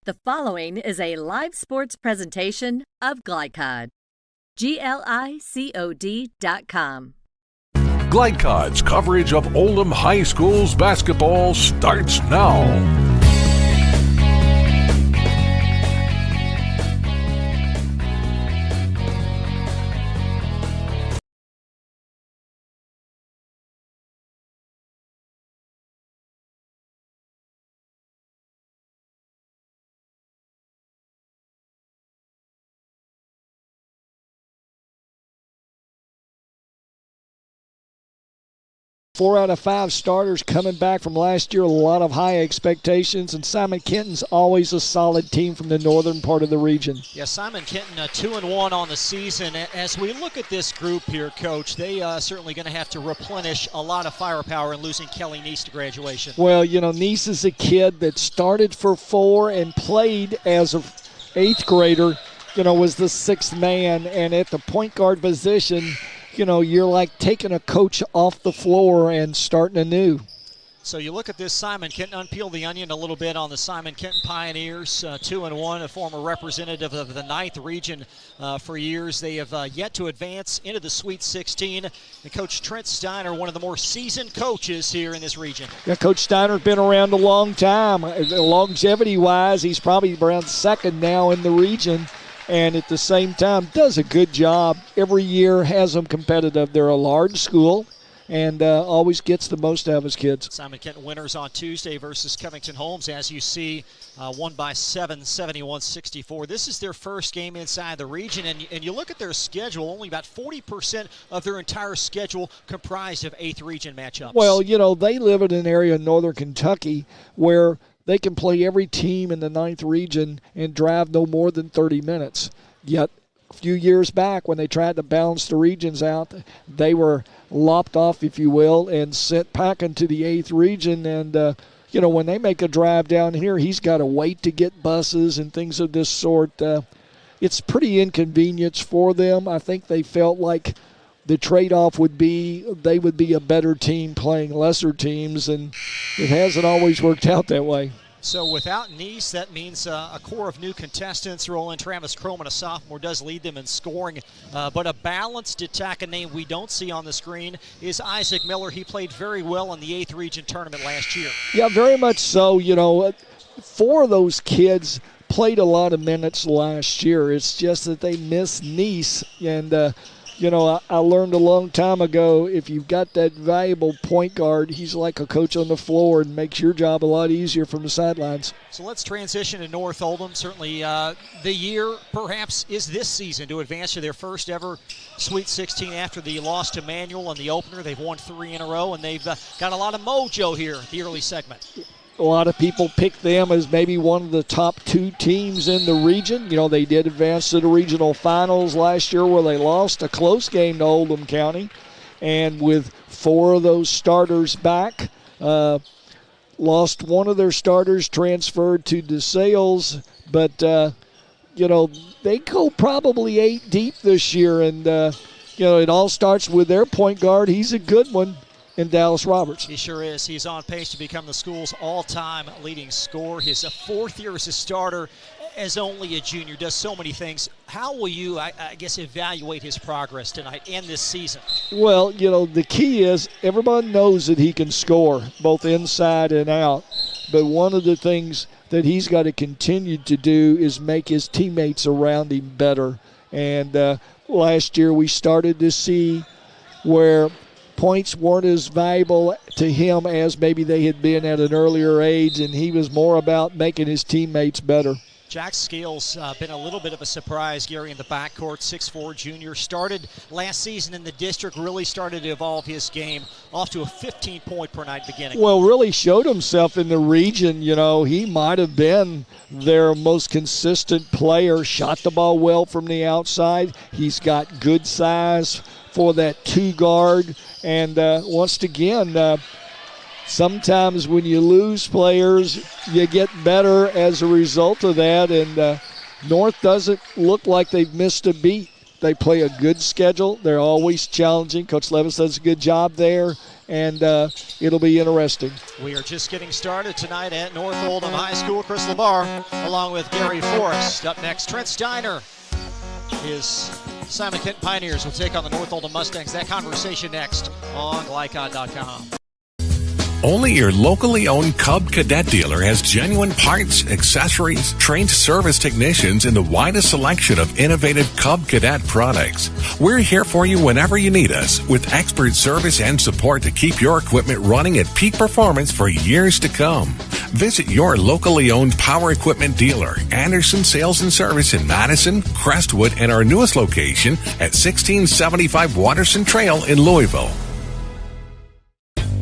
The following is a live sports presentation of Glidecod. GLICOD.com. Glidecod's coverage of Oldham High School's basketball starts now. 4 out of 5 starters coming back from last year. A lot of high expectations, and Simon Kenton's always a solid team from the northern part of the region. Yeah, Simon Kenton 2-1 on the season. As we look at this group here, Coach, they certainly going to have to replenish a lot of firepower in losing Kelly Neese to graduation. Well, you know, Neese is a kid that started for 4 and played as an 8th grader, was the 6th man, and at the point guard position, you're like taking a coach off the floor and starting anew. So you look at this Simon Kenton, unpeel the onion a little bit on the Simon Kenton Pioneers, 2-1, a former representative of the 9th region for years. They have yet to advance into the Sweet 16. And Coach Trent Steiner, one of the more seasoned coaches here in this region. Yeah, Coach Steiner's been around a long time. Longevity-wise, he's probably around 2nd now in the region. And at the same time, does a good job. Every year has them competitive. They're a large school and always gets the most out of his kids. Simon Kenton winners on Tuesday versus Covington Holmes. As you see, won by 7, 71-64. This is their first game inside the region. And you look at their schedule, only about 40% of their entire schedule comprised of 8th region matchups. Well, they live in an area in northern Kentucky where they can play every team in the 9th region and drive no more than 30 minutes. Yet, a few years back when they tried to balance the regions out, they were lopped off, if you will, and sent packing to the 8th region. And, when they make a drive down here, he's got to wait to get buses and things of this sort. It's pretty inconvenience for them. I think they felt like the trade-off would be they would be a better team playing lesser teams, and it hasn't always worked out that way. So without Neese, that means a core of new contestants roll in. Travis Croman, a sophomore, does lead them in scoring. But a balanced attack, a name we don't see on the screen, is Isaac Miller. He played very well in the 8th region tournament last year. Yeah, very much so. 4 of those kids played a lot of minutes last year. It's just that they missed Neese. And, I learned a long time ago, if you've got that valuable point guard, he's like a coach on the floor and makes your job a lot easier from the sidelines. So let's transition to North Oldham. Certainly the year, perhaps, is this season to advance to their first ever Sweet 16 after the loss to Manual in the opener. They've won 3 in a row, and they've got a lot of mojo here at the early segment. A lot of people pick them as maybe one of the top 2 teams in the region. They did advance to the regional finals last year where they lost a close game to Oldham County. And with 4 of those starters back, lost one of their starters, transferred to DeSales. But, they go probably 8 deep this year. And, it all starts with their point guard. He's a good one. In Dallas Roberts. He sure is. He's on pace to become the school's all-time leading scorer. His 4th year as a starter, as only a junior, does so many things. How will you, I guess, evaluate his progress tonight and this season? Well, the key is everyone knows that he can score both inside and out. But one of the things that he's got to continue to do is make his teammates around him better. And last year we started to see where points weren't as valuable to him as maybe they had been at an earlier age, and he was more about making his teammates better. Jack Scales been a little bit of a surprise, Gary, in the backcourt. 6'4" junior. Started last season in the district, really started to evolve his game, off to a 15-point per night beginning. Well, really showed himself in the region. He might have been their most consistent player. Shot the ball well from the outside. He's got good size for that 2 guard. And once again, sometimes when you lose players, you get better as a result of that. And North doesn't look like they've missed a beat. They play a good schedule. They're always challenging. Coach Levis does a good job there. and it'll be interesting. We are just getting started tonight at North Oldham High School. Chris LeBar along with Gary Forrest. Up next, Trent Steiner. His Simon Kenton Pioneers will take on the North Oldham Mustangs. That conversation next on GlyCod.com. Only your locally owned Cub Cadet dealer has genuine parts, accessories, trained service technicians, and the widest selection of innovative Cub Cadet products. We're here for you whenever you need us, with expert service and support to keep your equipment running at peak performance for years to come. Visit your locally owned power equipment dealer, Anderson Sales and Service in Madison, Crestwood, and our newest location at 1675 Watterson Trail in Louisville.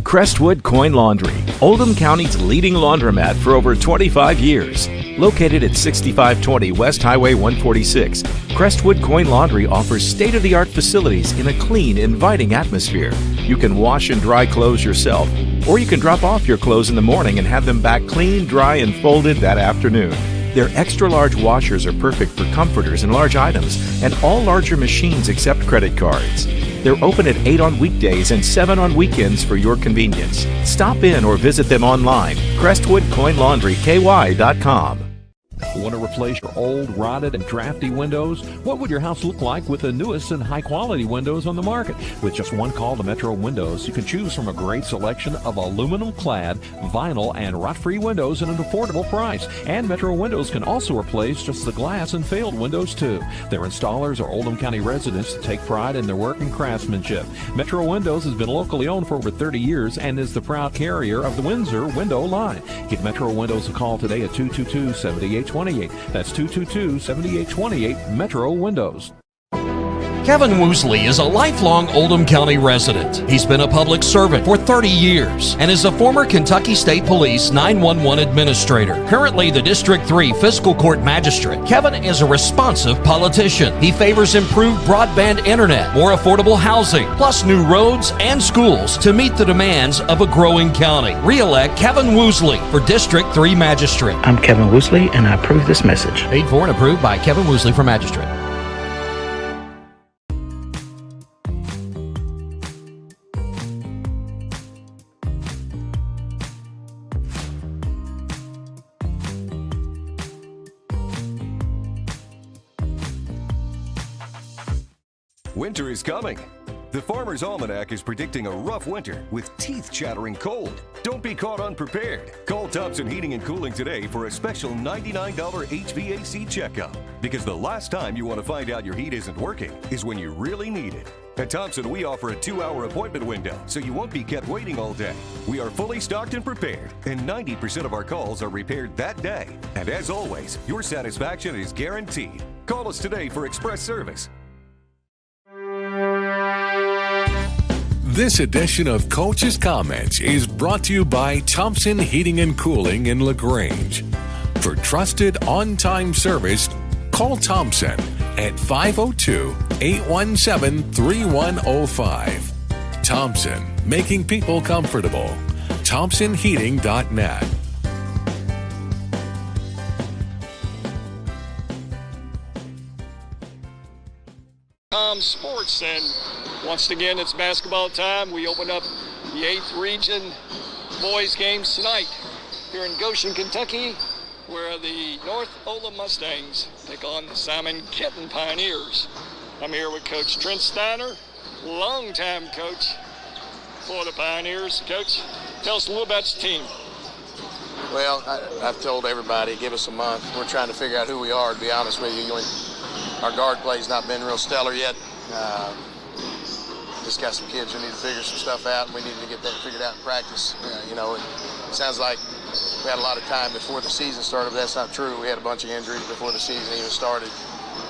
Crestwood Coin Laundry, Oldham County's leading laundromat for over 25 years. Located at 6520 West Highway 146, Crestwood Coin Laundry offers state-of-the-art facilities in a clean, inviting atmosphere. You can wash and dry clothes yourself, or you can drop off your clothes in the morning and have them back clean, dry, and folded that afternoon. Their extra-large washers are perfect for comforters and large items, and all larger machines accept credit cards. They're open at 8 on weekdays and 7 on weekends for your convenience. Stop in or visit them online, CrestwoodCoinLaundryKY.com. Want to replace your old, rotted, and drafty windows? What would your house look like with the newest and high-quality windows on the market? With just one call to Metro Windows, you can choose from a great selection of aluminum-clad, vinyl, and rot-free windows at an affordable price. And Metro Windows can also replace just the glass and failed windows, too. Their installers are Oldham County residents that take pride in their work and craftsmanship. Metro Windows has been locally owned for over 30 years and is the proud carrier of the Windsor window line. Give Metro Windows a call today at 222-7828. That's 222-7828 Metro Windows. Kevin Woosley is a lifelong Oldham County resident. He's been a public servant for 30 years and is a former Kentucky State Police 911 administrator. Currently the District 3 Fiscal Court Magistrate, Kevin is a responsive politician. He favors improved broadband internet, more affordable housing, plus new roads and schools to meet the demands of a growing county. Re-elect Kevin Woosley for District 3 Magistrate. I'm Kevin Woosley, and I approve this message. Paid for and approved by Kevin Woosley for Magistrate. Winter is coming. The Farmer's Almanac is predicting a rough winter with teeth-chattering cold. Don't be caught unprepared. Call Thompson Heating and Cooling today for a special $99 HVAC checkup. Because the last time you want to find out your heat isn't working is when you really need it. At Thompson, we offer a 2-hour appointment window, so you won't be kept waiting all day. We are fully stocked and prepared, and 90% of our calls are repaired that day. And as always, your satisfaction is guaranteed. Call us today for express service. This edition of Coach's Comments is brought to you by Thompson Heating and Cooling in LaGrange. For trusted, on-time service, call Thompson at 502-817-3105. Thompson, making people comfortable. ThompsonHeating.net. Sports, and once again it's basketball time. We open up the 8th region boys games tonight here in Goshen, Kentucky, where the North Oldham Mustangs take on the Simon Kenton Pioneers. I'm here with Coach Trent Steiner, longtime coach for the Pioneers. Coach, tell us a little about your team. Well, I've told everybody, give us a month. We're trying to figure out who we are, to be honest with you. Our guard play's not been real stellar yet. Just got some kids who need to figure some stuff out, and we need to get that figured out in practice. It sounds like we had a lot of time before the season started, but that's not true. We had a bunch of injuries before the season even started.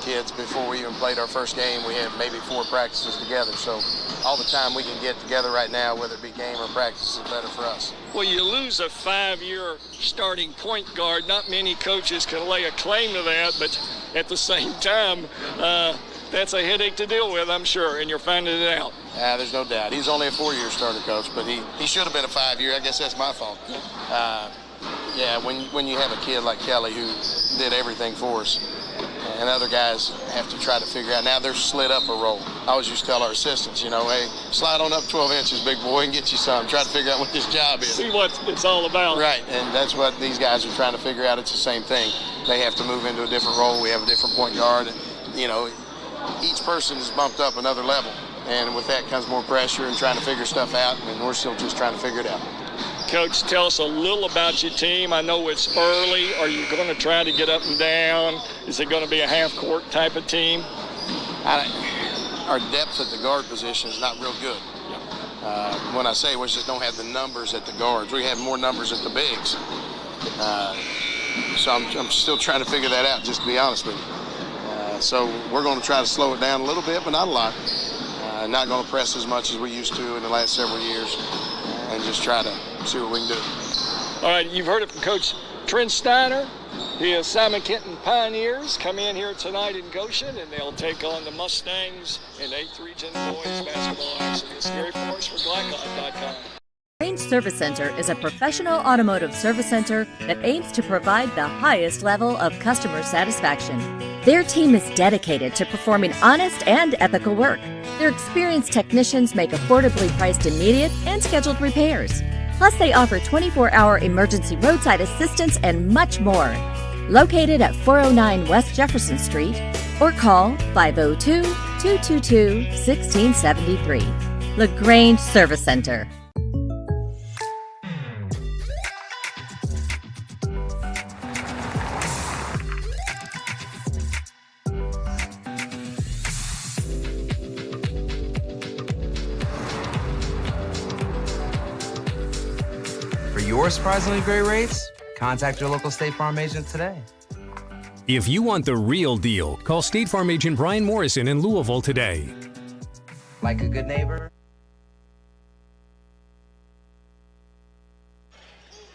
Kids, before we even played our first game, we had maybe 4 practices together. So all the time we can get together right now, whether it be game or practice, is better for us. Well, you lose a 5-year starting point guard. Not many coaches can lay a claim to that, but at the same time, that's a headache to deal with, I'm sure, and you're finding it out. There's no doubt. He's only a 4-year starter, Coach, but he should have been a 5-year. I guess that's my fault. When you have a kid like Kelly who did everything for us, and other guys have to try to figure out. Now they're slid up a role. I always used to tell our assistants, you know, hey, slide on up 12 inches, big boy, and get you some. Try to figure out what this job is. See what it's all about. Right, and that's what these guys are trying to figure out. It's the same thing. They have to move into a different role. We have a different point guard. And, you know, each person is bumped up another level. And with that comes more pressure and trying to figure stuff out, and we're still just trying to figure it out. Coach, tell us a little about your team. I know it's early. Are you going to try to get up and down? Is it going to be a half-court type of team? Our depth at the guard position is not real good. When I say we just don't have the numbers at the guards, we have more numbers at the bigs. So I'm still trying to figure that out, just to be honest with you. So we're going to try to slow it down a little bit, but not a lot. Not going to press as much as we used to in the last several years, and just try to see what we can do. All right, you've heard it from Coach Trent Steiner. The Simon Kenton Pioneers come in here tonight in Goshen, and they'll take on the Mustangs in 8th Region Boys Basketball action. It's Gary Forrest for GlyCod.com. Range Service Center is a professional automotive service center that aims to provide the highest level of customer satisfaction. Their team is dedicated to performing honest and ethical work. Their experienced technicians make affordably priced immediate and scheduled repairs. Plus, they offer 24-hour emergency roadside assistance and much more. Located at 409 West Jefferson Street, or call 502-222-1673. LaGrange Service Center. For your surprisingly great rates, contact your local State Farm agent today. If you want the real deal, call State Farm agent Brian Morrison in Louisville today. Like a good neighbor.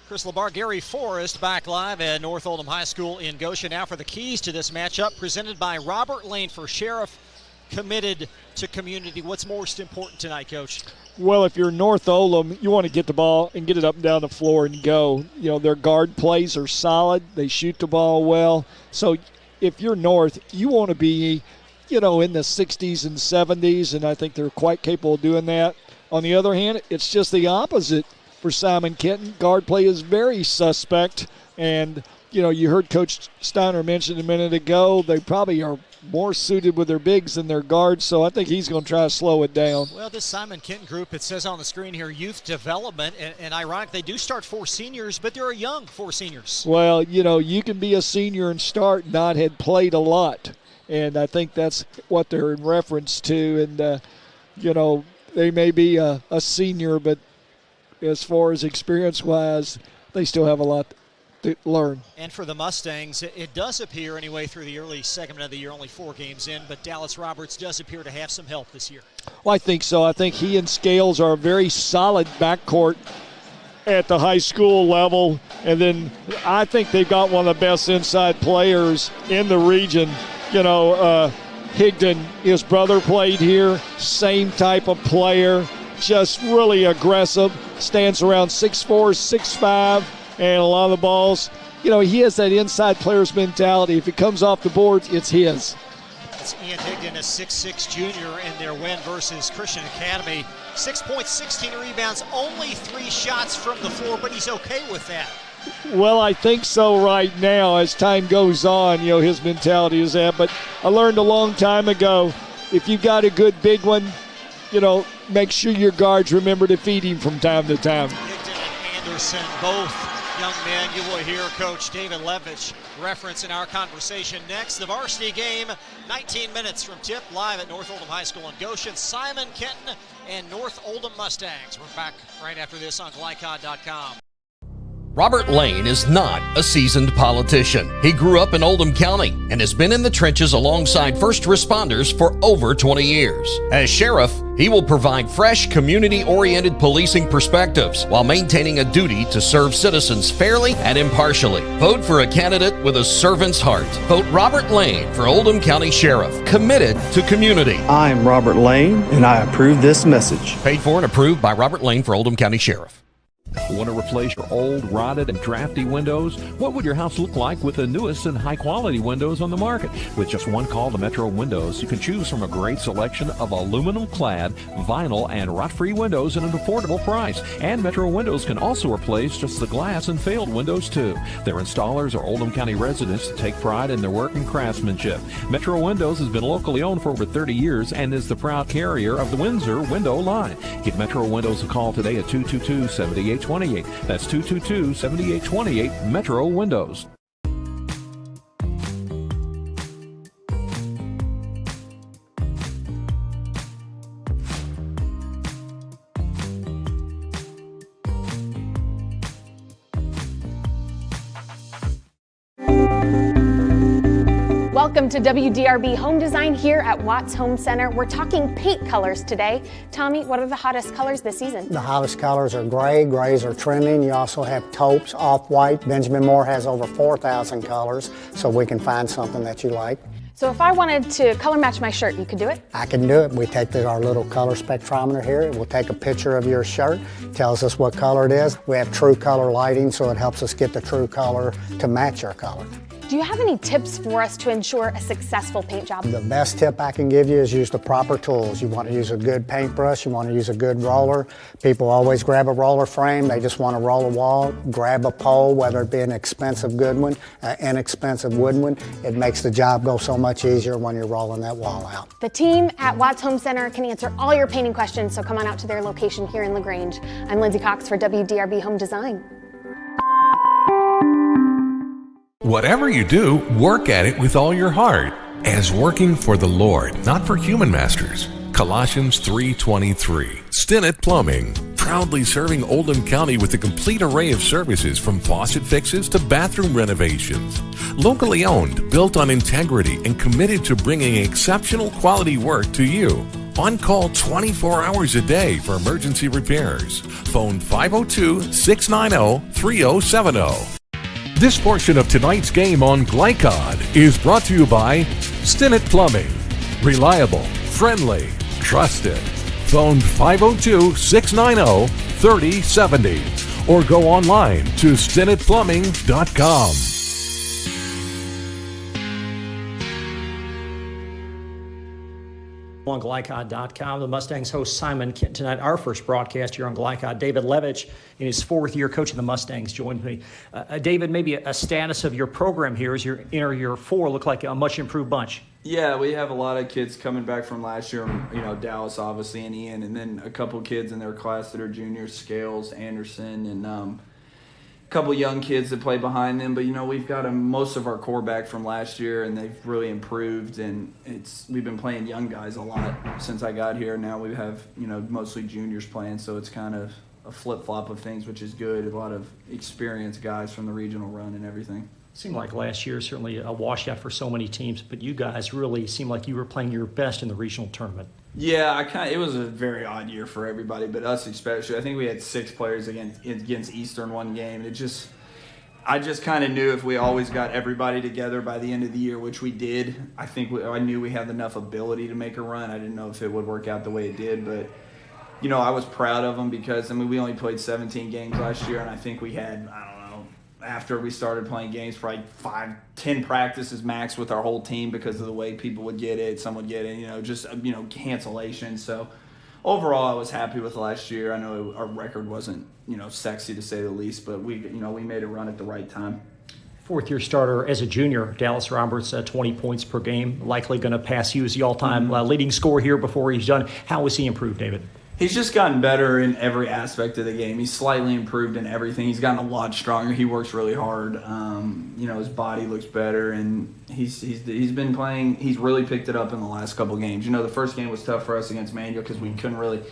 Chris LeBar, Gary Forrest back live at North Oldham High School in Goshen. Now for the keys to this matchup, presented by Robert Lane for Sheriff, committed to community. What's most important tonight, Coach? Well, if you're North Oldham, you want to get the ball and get it up and down the floor and go. You know, their guard plays are solid. They shoot the ball well. So if you're North, you want to be, you know, in the 60s and 70s, and I think they're quite capable of doing that. On the other hand, it's just the opposite for Simon Kenton. Guard play is very suspect, and, you know, you heard Coach Steiner mention a minute ago, they probably are more suited with their bigs than their guards, so I think he's going to try to slow it down. Well, this Simon Kenton group, it says on the screen here, youth development, and ironic, they do start 4 seniors, but they're a young 4 seniors. Well, you know, you can be a senior and start not had played a lot, and I think that's what they're in reference to, and, you know, they may be a senior, but as far as experience-wise, they still have a lot to learn. And for the Mustangs, it does appear anyway through the early segment of the year, only 4 games in, but Dallas Roberts does appear to have some help this year. Well, I think so. I think he and Scales are a very solid backcourt at the high school level, and then I think they've got one of the best inside players in the region. You know, Higdon, his brother played here, same type of player, just really aggressive, stands around 6'4", 6'5", and a lot of the balls, you know, he has that inside player's mentality. If it comes off the boards, it's his. It's Ian Higdon, a 6'6" junior in their win versus Christian Academy. 6 points, 16 rebounds, only 3 shots from the floor, but he's okay with that. Well, I think so right now. As time goes on, you know, his mentality is that. But I learned a long time ago, if you've got a good big one, you know, make sure your guards remember to feed him from time to time. Higdon and Anderson, both young men. You will hear Coach David Levitch reference in our conversation next. The varsity game, 19 minutes from tip, live at North Oldham High School in Goshen. Simon Kenton and North Oldham Mustangs. We're back right after this on GlyCod.com. Robert Lane is not a seasoned politician. He grew up in Oldham County and has been in the trenches alongside first responders for over 20 years. As sheriff, he will provide fresh, community-oriented policing perspectives while maintaining a duty to serve citizens fairly and impartially. Vote for a candidate with a servant's heart. Vote Robert Lane for Oldham County Sheriff, committed to community. I'm Robert Lane, and I approve this message. Paid for and approved by Robert Lane for Oldham County Sheriff. Want to replace your old, rotted, and drafty windows? What would your house look like with the newest and high-quality windows on the market? With just one call to Metro Windows, you can choose from a great selection of aluminum-clad, vinyl, and rot-free windows at an affordable price. And Metro Windows can also replace just the glass and failed windows, too. Their installers are Oldham County residents that take pride in their work and craftsmanship. Metro Windows has been locally owned for over 30 years and is the proud carrier of the Windsor window line. Give Metro Windows a call today at 222-7828. That's 222-7828, Metro Windows. Welcome to WDRB Home Design here at Watts Home Center. We're talking paint colors today. Tommy, what are the hottest colors this season? The hottest colors are gray. Grays are trending. You also have taupes, off-white. Benjamin Moore has over 4,000 colors, so we can find something that you like. So if I wanted to color match my shirt, you could do it? I can do it. We take our little color spectrometer here. It will take a picture of your shirt, tells us what color it is. We have true color lighting, so it helps us get the true color to match your color. Do you have any tips for us to ensure a successful paint job? The best tip I can give you is use the proper tools. You want to use a good paintbrush, you want to use a good roller. People always grab a roller frame, they just want to roll a wall. Grab a pole, whether it be an expensive good one, inexpensive wooden one. It makes the job go so much easier when you're rolling that wall out. The team at Watts Home Center can answer all your painting questions, so come on out to their location here in LaGrange. I'm Lindsay Cox for WDRB Home Design. Whatever you do, work at it with all your heart, as working for the Lord, not for human masters. Colossians 3:23. Stinnett Plumbing, proudly serving Oldham County with a complete array of services from faucet fixes to bathroom renovations. Locally owned, built on integrity, and committed to bringing exceptional quality work to you. On call 24 hours a day for emergency repairs. Phone 502-690-3070. This portion of tonight's game on Glycod is brought to you by Stinnett Plumbing. Reliable, friendly, trusted. Phone 502-690-3070 or go online to StinnettPlumbing.com. On Glycod.com, the Mustangs host Simon Kenton tonight. Our first broadcast here on Glycod. David Levitch, in his fourth year coaching the Mustangs, joined me. David, maybe a status of your program here as you enter year four, look like a much improved bunch. Yeah, we have a lot of kids coming back from last year, Dallas obviously and Ian, and then a couple kids in their class that are juniors, Scales, Anderson, and a couple young kids that play behind them. But, we've got most of our core back from last year, and they've really improved, and we've been playing young guys a lot since I got here. Now we have, mostly juniors playing, so it's kind of a flip-flop of things, which is good. A lot of experienced guys from the regional run and everything. Seemed like last year certainly a washout for so many teams, but you guys really seemed like you were playing your best in the regional tournament. Yeah, it was a very odd year for everybody, but us especially. I think we had 6 players against Eastern one game. I just kind of knew if we always got everybody together by the end of the year, which we did, I knew we had enough ability to make a run. I didn't know if it would work out the way it did, but I was proud of them because we only played 17 games last year, and I think we had, after we started playing games, probably 5-10 practices max with our whole team because of the way people would get it. Some would get it, cancellation. So overall, I was happy with last year. I know our record wasn't, sexy to say the least, but we made a run at the right time. Fourth-year starter as a junior, Dallas Roberts, 20 points per game, likely going to pass you as the all-time leading scorer here before he's done. How has he improved, David? He's just gotten better in every aspect of the game. He's slightly improved in everything. He's gotten a lot stronger. He works really hard. His body looks better, and he's been playing. He's really picked it up in the last couple games. The first game was tough for us against Manual because we couldn't really.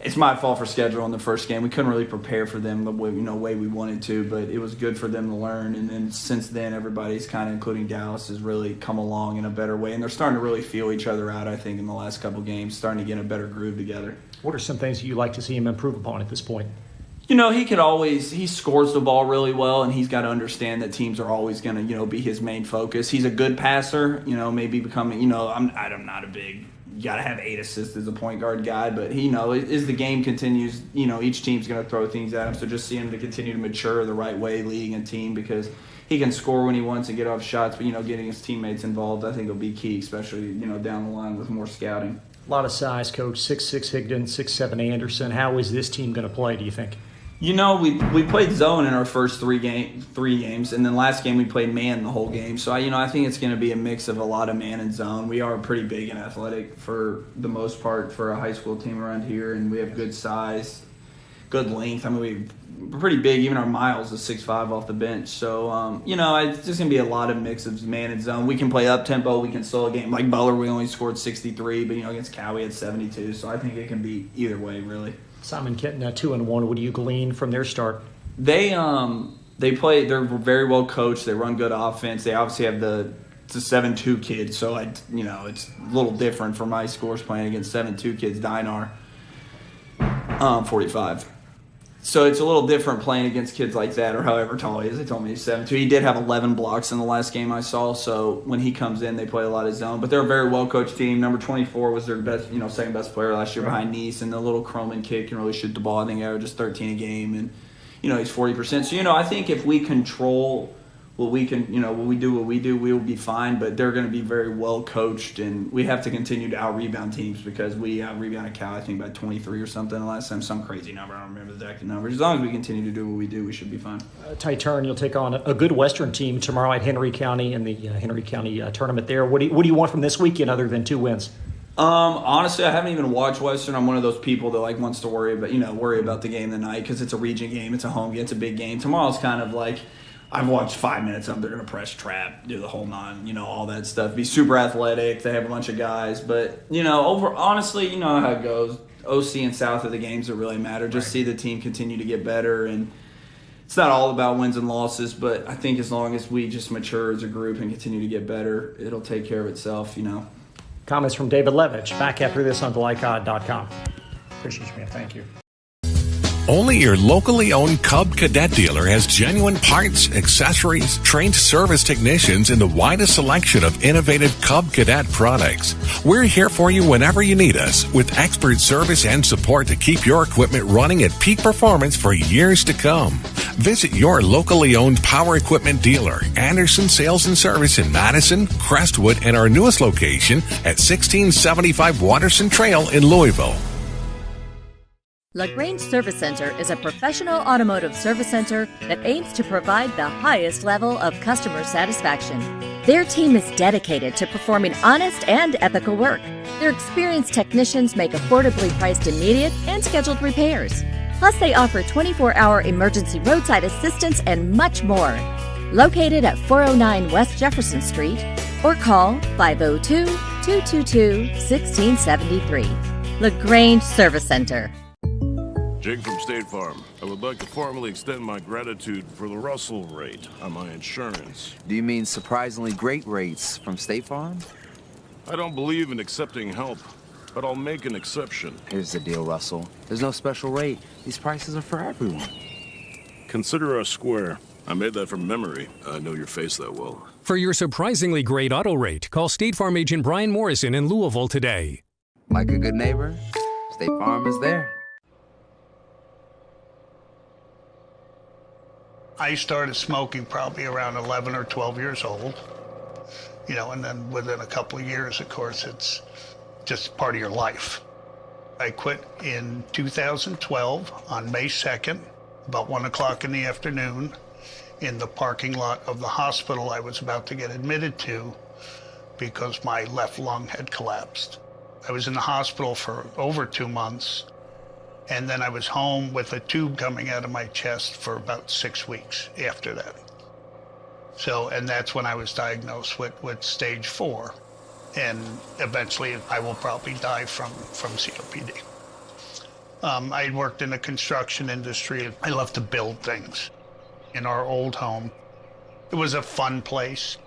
It's my fault for schedule in the first game. We couldn't really prepare for them the way we wanted to, but it was good for them to learn. And then since then, everybody's kind of, including Dallas, has really come along in a better way, and they're starting to really feel each other out. I think in the last couple games, starting to get a better groove together. What are some things that you'd like to see him improve upon at this point? He scores the ball really well, and he's got to understand that teams are always going to, be his main focus. He's a good passer, maybe becoming, I'm not a big, you got to have 8 assists as a point guard guy. But as the game continues, each team's going to throw things at him. So just seeing him to continue to mature the right way, leading a team, because he can score when he wants and get off shots, but getting his teammates involved, I think will be key, especially down the line with more scouting. A lot of size, Coach. 6'6" Higdon, 6'7" Anderson. How is this team going to play, do you think? We played zone in our first three games, and then last game we played man the whole game. So I think it's going to be a mix of a lot of man and zone. We are pretty big and athletic for the most part for a high school team around here, and we have good size, good length. I mean, we're pretty big. Even our Miles is 6'5" off the bench. So it's just going to be a lot of mix of man and zone. We can play up tempo. We can slow a game. Like Butler, we only scored 63, but against Cal we had 72. So I think it can be either way, really. Simon Kenton, 2-1. What do you glean from their start? They play. They're very well coached. They run good offense. They obviously have it's a 7-2 kid, so it's a little different from my scores playing against 7-2 kids. Dinar, 45. So it's a little different playing against kids like that, or however tall he is. They told me he's 7'2". He did have 11 blocks in the last game I saw. So when he comes in, they play a lot of zone. But they're a very well coached team. Number 24 was their best, second best player last year behind Nice, and the little Croman kid can really shoot the ball. I think he averages 13 a game, and he's 40%. So I think if we control what we do, we will be fine. But they're going to be very well coached, and we have to continue to out rebound teams because we out rebounded Cal, I think, by 23 or something last time, some crazy number. I don't remember the exact numbers. As long as we continue to do what we do, we should be fine. Tight turn. You'll take on a good Western team tomorrow at Henry County in the Henry County tournament there. What do you want from this weekend other than 2 wins? Honestly, I haven't even watched Western. I'm one of those people that wants to worry about the game tonight because it's a region game, it's a home game, it's a big game. Tomorrow's kind of like, I've watched 5 minutes of them. They're going to press trap, do the whole 9, all that stuff. Be super athletic. They have a bunch of guys. But, honestly, how it goes. OC and South of the games that really matter. Just see the team continue to get better. And it's not all about wins and losses, but I think as long as we just mature as a group and continue to get better, it'll take care of itself, Comments from David Levitch. Back after this on TheLikeOdd.com. Appreciate you, man. Thank you. Only your locally owned Cub Cadet dealer has genuine parts, accessories, trained service technicians, and the widest selection of innovative Cub Cadet products. We're here for you whenever you need us, with expert service and support to keep your equipment running at peak performance for years to come. Visit your locally owned power equipment dealer, Anderson Sales and Service in Madison, Crestwood, and our newest location at 1675 Watterson Trail in Louisville. LaGrange Service Center is a professional automotive service center that aims to provide the highest level of customer satisfaction. Their team is dedicated to performing honest and ethical work. Their experienced technicians make affordably priced immediate and scheduled repairs. Plus, they offer 24-hour emergency roadside assistance and much more. Located at 409 West Jefferson Street, or call 502-222-1673. LaGrange Service Center. Jake from State Farm. I would like to formally extend my gratitude for the Russell rate on my insurance. Do you mean surprisingly great rates from State Farm? I don't believe in accepting help, but I'll make an exception. Here's the deal, Russell. There's no special rate. These prices are for everyone. Consider us square. I made that from memory. I know your face that well. For your surprisingly great auto rate, call State Farm agent Brian Morrison in Louisville today. Like a good neighbor, State Farm is there. I started smoking probably around 11 or 12 years old, and then within a couple of years, of course, it's just part of your life. I quit in 2012 on May 2nd, about 1 o'clock in the afternoon, in the parking lot of the hospital I was about to get admitted to because my left lung had collapsed. I was in the hospital for over 2 months. And then I was home with a tube coming out of my chest for about 6 weeks after that. And that's when I was diagnosed with stage 4. And eventually I will probably die from COPD. I had worked in the construction industry. I love to build things. In our old home, it was a fun place.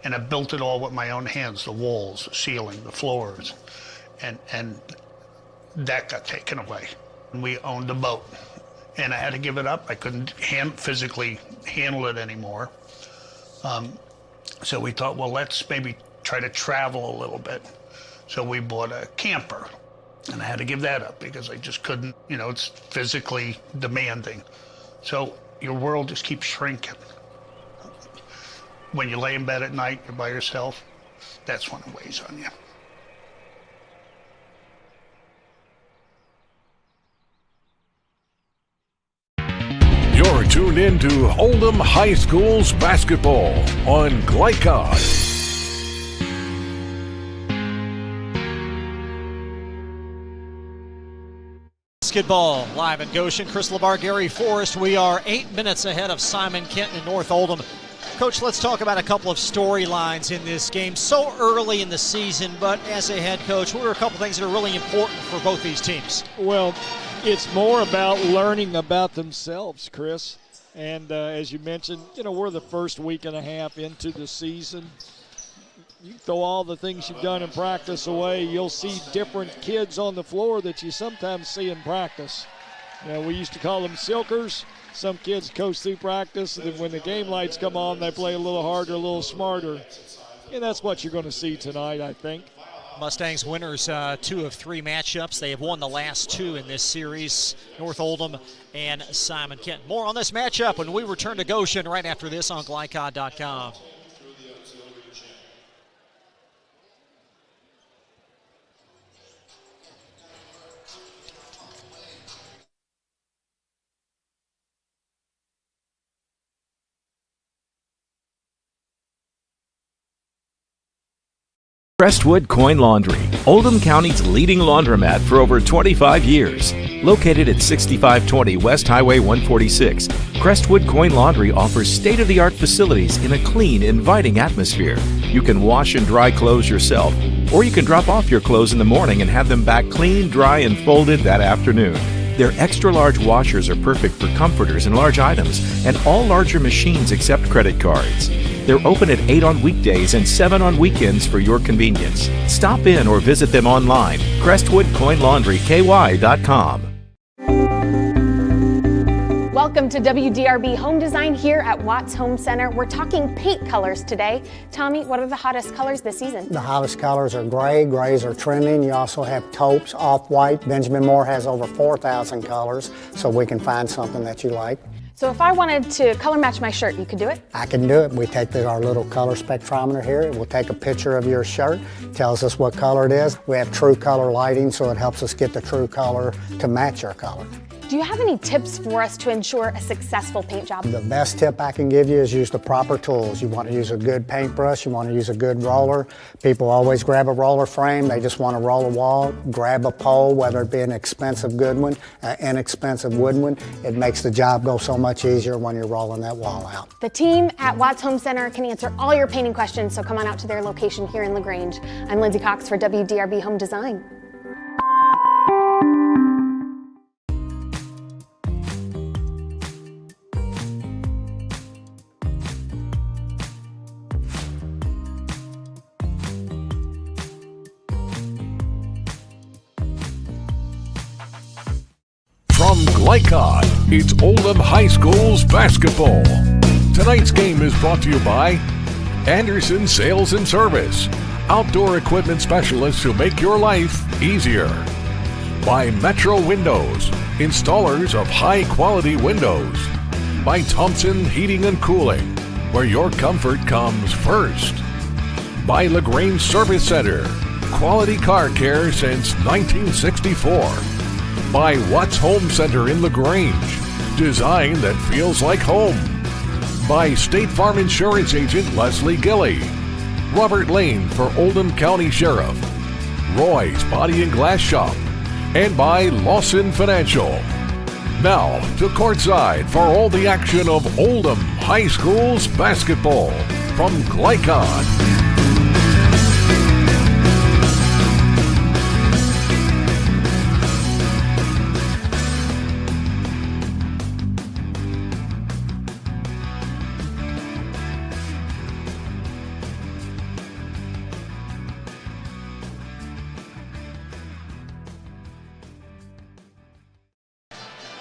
And I built it all with my own hands, the walls, the ceiling, the floors. And that got taken away. We owned a boat, and I had to give it up. I couldn't physically handle it anymore. So we thought, well, let's maybe try to travel a little bit. So we bought a camper, and I had to give that up because I just couldn't, it's physically demanding. So your world just keeps shrinking. When you lay in bed at night, you're by yourself, that's when it weighs on you. You're tuned in to Oldham High School's basketball on Glycod. Basketball live in Goshen. Chris Labar, Gary Forrest. We are 8 minutes ahead of Simon Kenton in North Oldham. Coach, let's talk about a couple of storylines in this game. So early in the season, but as a head coach, what are a couple things that are really important for both these teams? Well, it's more about learning about themselves, Chris. And as you mentioned, we're the first week and a half into the season. You throw all the things you've done in practice away, you'll see different kids on the floor that you sometimes see in practice. We used to call them silkers. Some kids coast through practice, and then when the game lights come on, they play a little harder, a little smarter. And that's what you're going to see tonight, I think. Mustangs winners 2 of 3 matchups. They have won the last 2 in this series, North Oldham and Simon Kenton. More on this matchup when we return to Goshen right after this on Glycod.com. Crestwood Coin Laundry, Oldham County's leading laundromat for over 25 years. Located at 6520 West Highway 146, Crestwood Coin Laundry offers state-of-the-art facilities in a clean, inviting atmosphere. You can wash and dry clothes yourself, or you can drop off your clothes in the morning and have them back clean, dry, and folded that afternoon. Their extra-large washers are perfect for comforters and large items, and all larger machines accept credit cards. They're open at 8 on weekdays and 7 on weekends for your convenience. Stop in or visit them online, CrestwoodCoinLaundryKY.com. Welcome to WDRB Home Design here at Watts Home Center. We're talking paint colors today. Tommy, what are the hottest colors this season? The hottest colors are gray. Grays are trending. You also have taupes, off-white. Benjamin Moore has over 4,000 colors, so we can find something that you like. So if I wanted to color match my shirt, you could do it? I can do it. We take our little color spectrometer here. It will take a picture of your shirt, tells us what color it is. We have true color lighting, so it helps us get the true color to match your color. Do you have any tips for us to ensure a successful paint job? The best tip I can give you is use the proper tools. You want to use a good paintbrush, you want to use a good roller. People always grab a roller frame, they just want to roll a wall. Grab a pole, whether it be an expensive good one, inexpensive wood one. It makes the job go so much easier when you're rolling that wall out. The team at Watts Home Center can answer all your painting questions, so come on out to their location here in LaGrange. I'm Lindsay Cox for WDRB Home Design. From Glycod, it's Oldham High School's basketball. Tonight's game is brought to you by Anderson Sales and Service, outdoor equipment specialists who make your life easier. By Metro Windows, installers of high-quality windows. By Thompson Heating and Cooling, where your comfort comes first. By LaGrange Service Center, quality car care since 1964. By Watts Home Center in LaGrange, design that feels like home. By State Farm Insurance Agent Leslie Gilley. Robert Lane for Oldham County Sheriff. Roy's Body and Glass Shop. And by Lawson Financial. Now to courtside for all the action of Oldham High School's basketball from Glycod.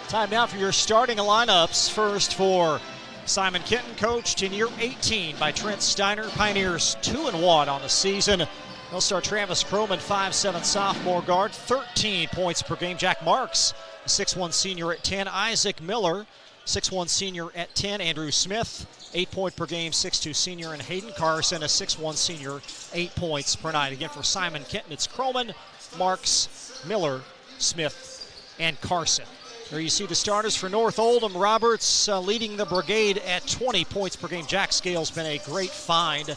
Time now for your starting lineups. First for Simon Kenton, coached in year 18 by Trent Steiner. Pioneers 2-1 on the season. They'll start Travis Croman, 5'7" sophomore guard, 13 points per game. Jack Marks, a 6'1" senior at 10. Isaac Miller, 6'1" senior at 10. Andrew Smith, 8-point per game, 6'2" senior. And Hayden Carson, a 6'1" senior, 8 points per night. Again, for Simon Kenton, it's Croman, Marks, Miller, Smith, and Carson. There you see the starters for North Oldham. Roberts leading the brigade at 20 points per game. Jack Scales been a great find,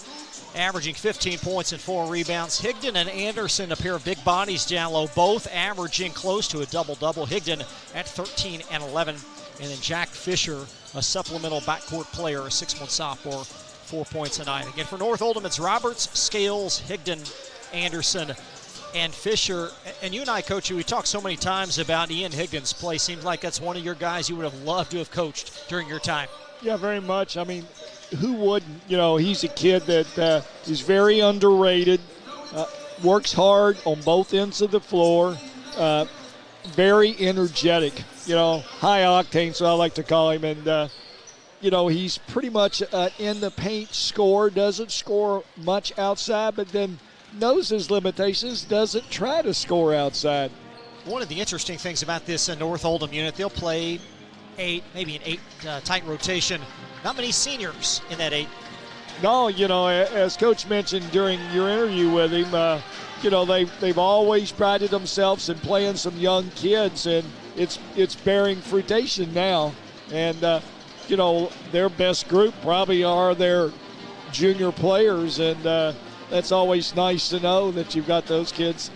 averaging 15 points and 4 rebounds. Higdon and Anderson, a pair of big bodies down low, both averaging close to a double-double. Higdon at 13 and 11. And then Jack Fisher, a supplemental backcourt player, a 6'1" sophomore, 4 points a night. Again, for North Oldham, it's Roberts, Scales, Higdon, Anderson, and Fisher. And you and I, Coach, we talked so many times about Ian Higdon's play. Seems like that's one of your guys you would have loved to have coached during your time. Yeah, very much. I mean, who wouldn't? You know, he's a kid that is very underrated, works hard on both ends of the floor, very energetic, you know, high octane, so I like to call him. And, you know, he's pretty much in the paint scorer, doesn't score much outside, but then knows his limitations, doesn't try to score outside. One of the interesting things about this North Oldham unit, they'll play 8, maybe an 8 tight rotation. Not many seniors in that 8. No, you know, as Coach mentioned during your interview with him, you know, they've always prided themselves in playing some young kids, and it's bearing fruition now. And, you know, their best group probably are their junior players, and that's always nice to know that you've got those kids.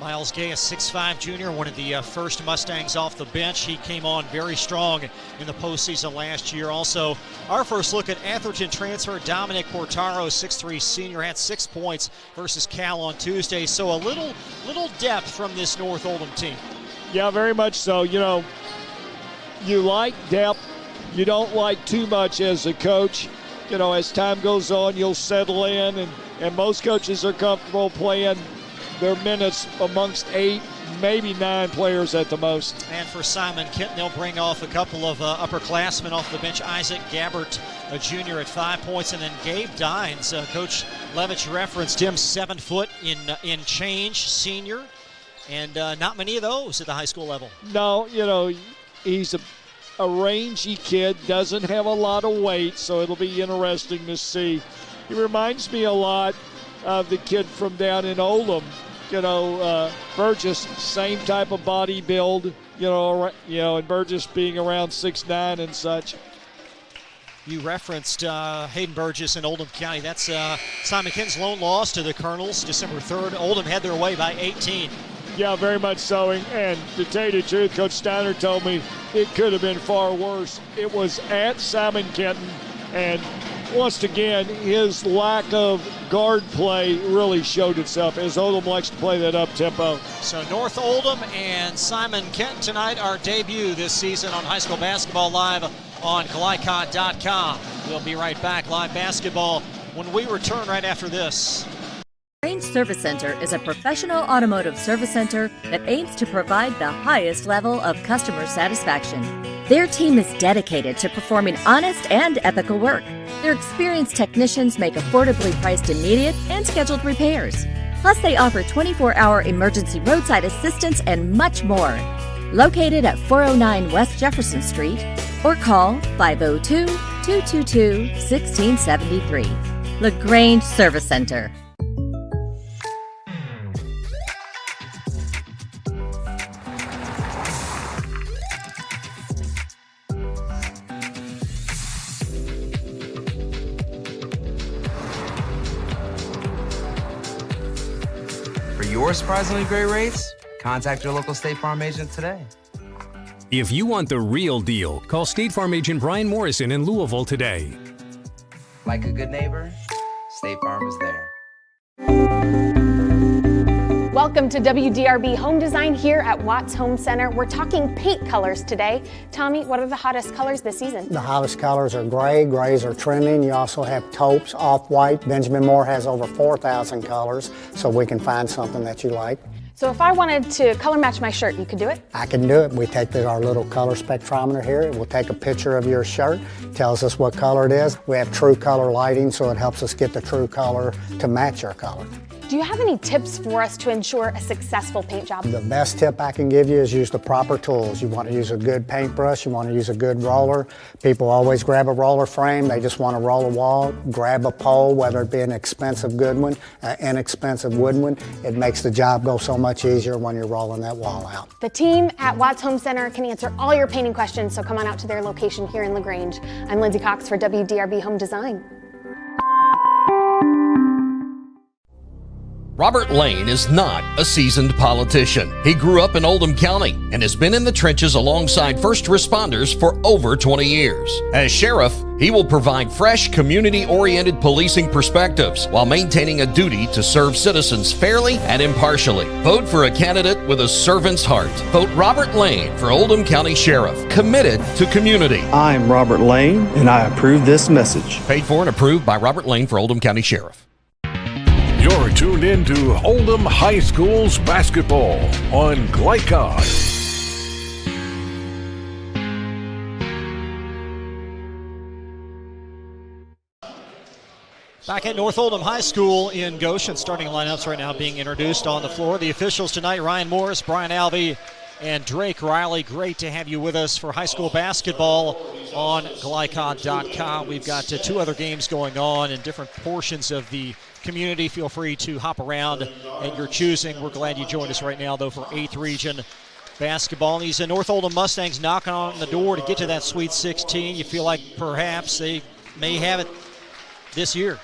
Miles Gay, a 6'5" junior, one of the first Mustangs off the bench. He came on very strong in the postseason last year. Also, our first look at Atherton transfer, Dominic Portaro, 6'3" senior, had 6 points versus Cal on Tuesday. So a little depth from this North Oldham team. Yeah, very much so. You know, you like depth. You don't like too much as a coach. You know, as time goes on, you'll settle in, and most coaches are comfortable playing their minutes amongst 8, maybe 9 players at the most. And for Simon Kenton, they'll bring off a couple of upperclassmen off the bench. Isaac Gabbert, a junior, at 5 points, and then Gabe Dines. Coach Levitch referenced him, 7 foot in change, senior, and not many of those at the high school level. No, you know, he's a rangy kid, doesn't have a lot of weight, so it'll be interesting to see. He reminds me a lot of the kid from down in Oldham, you know, Burgess, same type of body build, you know, and Burgess being around 6'9" and such. You referenced Hayden Burgess in Oldham County. That's Simon Kenton's lone loss to the Colonels, December 3rd. Oldham had their way by 18. Yeah, very much so. And to tell you the truth, Coach Steiner told me it could have been far worse. It was at Simon Kenton, and once again, his lack of guard play really showed itself, as Oldham likes to play that up-tempo. So North Oldham and Simon Kenton tonight, our debut this season on High School Basketball Live on Glycod.com. We'll be right back, live basketball, when we return right after this. Range Service Center is a professional automotive service center that aims to provide the highest level of customer satisfaction. Their team is dedicated to performing honest and ethical work. Their experienced technicians make affordably priced immediate and scheduled repairs. Plus, they offer 24-hour emergency roadside assistance and much more. Located at 409 West Jefferson Street, or call 502-222-1673. LaGrange Service Center. For your surprisingly great rates, contact your local State Farm agent today. If you want the real deal, call State Farm agent Brian Morrison in Louisville today. Like a good neighbor, State Farm is there. Welcome to WDRB Home Design here at Watts Home Center. We're talking paint colors today. Tommy, what are the hottest colors this season? The hottest colors are gray. Grays are trending. You also have taupes, off-white. Benjamin Moore has over 4,000 colors, so we can find something that you like. So if I wanted to color match my shirt, you could do it? I can do it. We take our little color spectrometer here. We'll take a picture of your shirt, tells us what color it is. We have true color lighting, so it helps us get the true color to match your color. Do you have any tips for us to ensure a successful paint job? The best tip I can give you is use the proper tools. You want to use a good paintbrush, you want to use a good roller. People always grab a roller frame, they just want to roll a wall. Grab a pole, whether it be an expensive good one, inexpensive wood one. It makes the job go so much easier when you're rolling that wall out. The team at Watts Home Center can answer all your painting questions, so come on out to their location here in LaGrange. I'm Lindsay Cox for WDRB Home Design. Robert Lane is not a seasoned politician. He grew up in Oldham County and has been in the trenches alongside first responders for over 20 years. As sheriff, he will provide fresh, community-oriented policing perspectives while maintaining a duty to serve citizens fairly and impartially. Vote for a candidate with a servant's heart. Vote Robert Lane for Oldham County Sheriff, committed to community. I'm Robert Lane, and I approve this message. Paid for and approved by Robert Lane for Oldham County Sheriff. You're tuned in to Oldham High School's basketball on Glycod. Back at North Oldham High School in Goshen, starting lineups right now being introduced on the floor. The officials tonight, Ryan Morris, Brian Alvey, and Drake Riley. Great to have you with us for high school basketball on Glycod.com. We've got two other games going on in different portions of the community. Feel free to hop around at your choosing. We're glad you joined us right now, though, for 8th Region basketball. These North Oldham Mustangs knocking on the door to get to that Sweet 16. You feel like perhaps they may have it this year.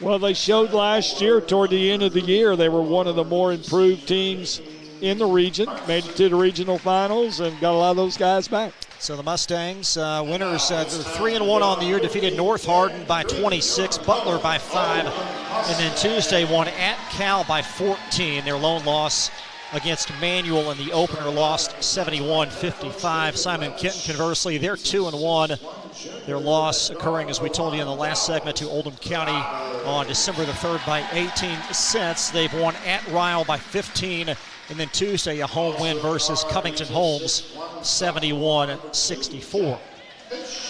Well, they showed last year toward the end of the year they were one of the more improved teams in the region, made it to the regional finals, and got a lot of those guys back. So the Mustangs, winners, they're 3-1 on the year, defeated North Hardin by 26, Butler by 5, and then Tuesday won at Cal by 14. Their lone loss against Manual in the opener lost 71-55. Simon Kenton, conversely, they're 2-1. Their loss occurring, as we told you in the last segment, to Oldham County on December the 3rd by 18 cents. They've won at Ryle by 15. And then Tuesday, a home win versus Covington Holmes, 71-64.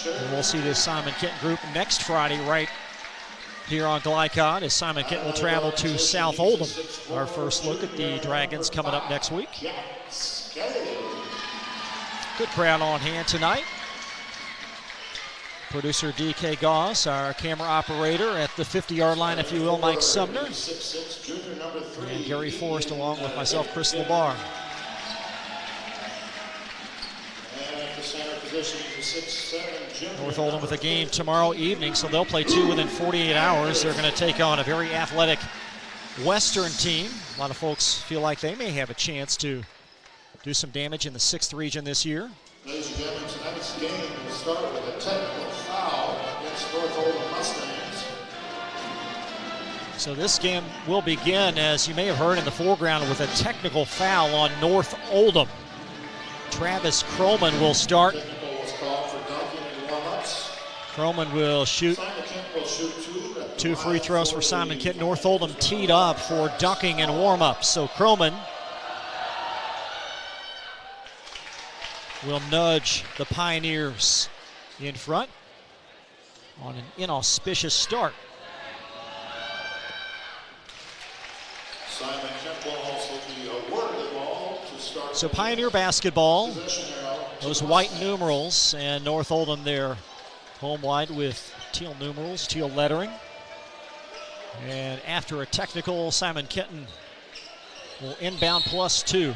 And we'll see this Simon Kenton group next Friday right here on Glycod as Simon Kenton will travel to South Oldham. Our first look at the Dragons coming up next week. Good crowd on hand tonight. Producer DK Goss, our camera operator at the 50-yard line, if you will, Mike Sumner. And Gary Forrest along with myself, Chris LeBar. North Oldham with a game tomorrow evening, so they'll play 2 within 48 hours. They're going to take on a very athletic Western team. A lot of folks feel like they may have a chance to do some damage in the 6th region this year. Ladies and gentlemen, tonight's game will start with a technical foul against North Oldham Mustangs. So this game will begin, as you may have heard in the foreground, with a technical foul on North Oldham. Travis Croman will start. Croman will shoot 2 free throws for Simon Kenton. North Oldham teed up for dunking and warm-ups. So Croman will nudge the Pioneers in front on an inauspicious start. So Pioneer basketball, those white numerals, and North Oldham there home wide with teal numerals, teal lettering. And after a technical, Simon Kenton will inbound +2.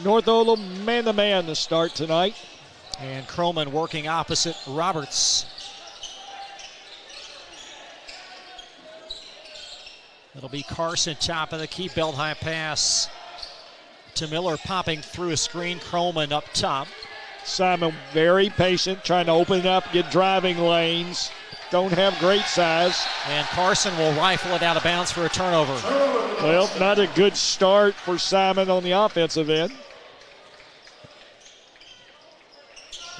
North Oldham man-to-man to start tonight. And Croman working opposite Roberts. It'll be Carson top of the key, belt high pass to Miller, popping through a screen. Croman up top. Simon very patient, trying to open it up, get driving lanes. Don't have great size. And Carson will rifle it out of bounds for a turnover. Well, not a good start for Simon on the offensive end.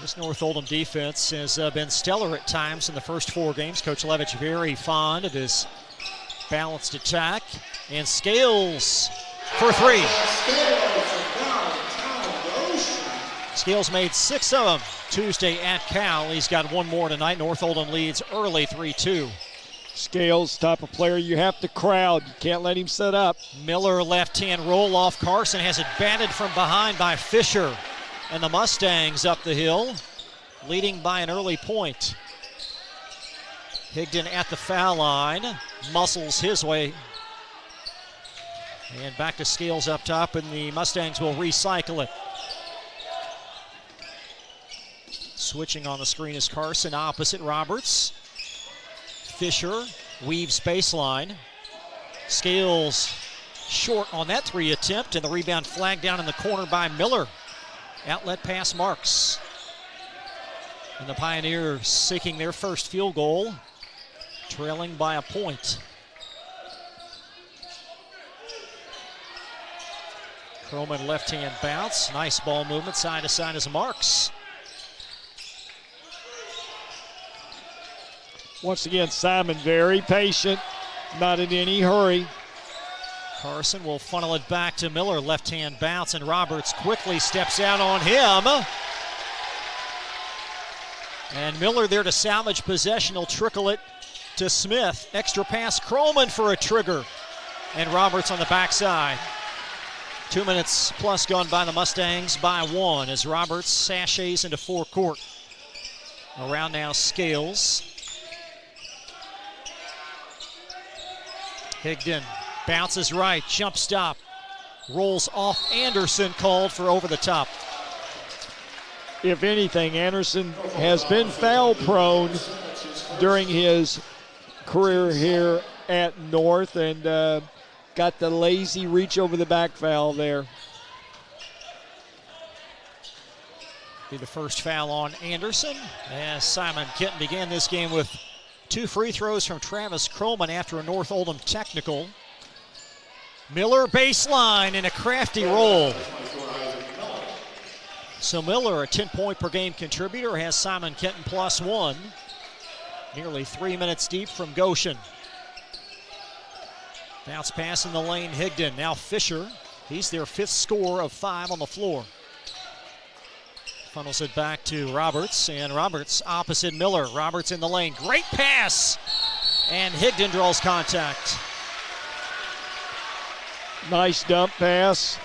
This North Oldham defense has been stellar at times in the first 4 games. Coach Levitch very fond of his balanced attack. And Scales for 3. Scales made 6 of them Tuesday at Cal. He's got 1 more tonight. North Oldham leads early 3-2. Scales, type of player you have to crowd. You can't let him set up. Miller left-hand roll off. Carson has it batted from behind by Fisher. And the Mustangs up the hill, leading by an early point. Higdon at the foul line, muscles his way. And back to Scales up top, and the Mustangs will recycle it. Switching on the screen is Carson opposite Roberts. Fisher weaves baseline. Scales short on that 3 attempt, and the rebound flagged down in the corner by Miller. Outlet pass Marks. And the Pioneers seeking their first field goal, trailing by a point. Croman left-hand bounce. Nice ball movement side to side as Marks. Once again, Simon very patient, not in any hurry. Carson will funnel it back to Miller, left-hand bounce, and Roberts quickly steps out on him. And Miller there to salvage possession. He'll trickle it to Smith. Extra pass, Croman for a trigger. And Roberts on the backside. 2 minutes plus gone by the Mustangs by 1 as Roberts sachets into forecourt. Around now, Scales. Higdon bounces right, jump stop. Rolls off Anderson, called for over the top. If anything, Anderson has been foul prone during his career here at North, and got the lazy reach over the back foul there. Be the first foul on Anderson as Simon Kenton began this game with 2 free throws from Travis Croman after a North Oldham technical. Miller baseline and a crafty roll. So Miller, a 10-point per game contributor, has Simon Kenton +1. Nearly 3 minutes deep from Goshen. Bounce pass in the lane, Higdon. Now Fisher. He's their 5th score of 5 on the floor. Funnels it back to Roberts, and Roberts opposite Miller. Roberts in the lane. Great pass! And Higdon draws contact. Nice dump pass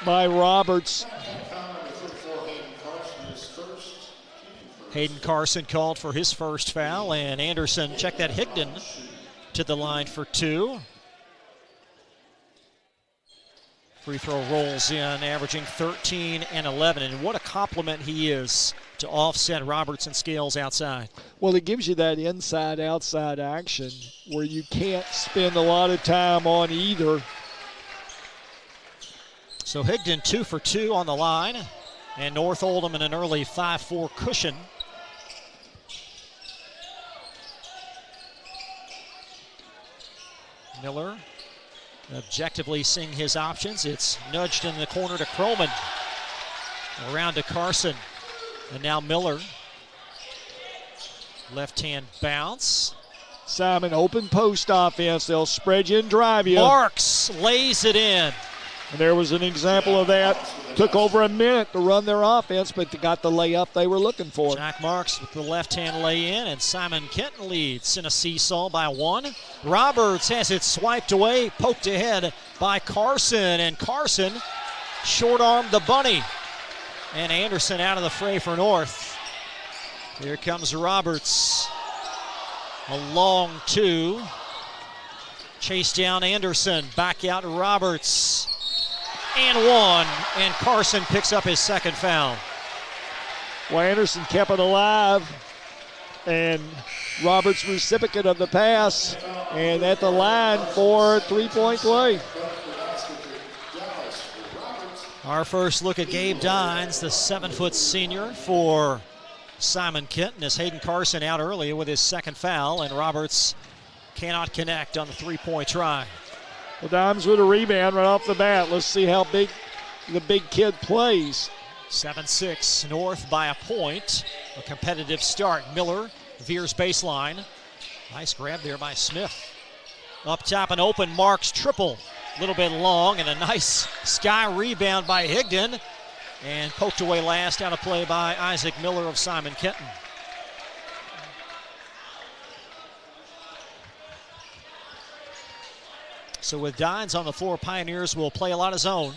by Roberts. Hayden Carson called for his first foul, and Anderson, check that, Higdon to the line for 2. Free throw rolls in, averaging 13 and 11. And what a compliment he is to offset Roberts and Scales outside. Well, it gives you that inside-outside action where you can't spend a lot of time on either. So Higdon 2 for 2 on the line, and North Oldham in an early 5-4 cushion. Miller objectively seeing his options. It's nudged in the corner to Croman. Around to Carson. And now Miller. Left-hand bounce. Simon, open post offense. They'll spread you and drive you. Marks lays it in. And there was an example of that. Took over a minute to run their offense, but they got the layup they were looking for. Jack Marks with the left-hand lay-in, and Simon Kenton leads in a seesaw by 1. Roberts has it swiped away, poked ahead by Carson, and Carson short-armed the bunny. And Anderson out of the fray for North. Here comes Roberts. A long 2. Chase down Anderson, back out to Roberts. And 1, and Carson picks up his 2nd foul. Well, Anderson kept it alive, and Roberts recipient of the pass, and at the line for 3-point play. Our first look at Gabe Dines, the 7-foot senior for Simon Kenton, as Hayden Carson out early with his 2nd foul, and Roberts cannot connect on the 3-point try. Well, Dimes with a rebound right off the bat. Let's see how big the big kid plays. 7-6 North by a point. A competitive start. Miller veers baseline. Nice grab there by Smith. Up top and open, Marks triple. A little bit long, and a nice sky rebound by Higdon. And poked away last, out of play by Isaac Miller of Simon Kenton. So with Dines on the floor, Pioneers will play a lot of zone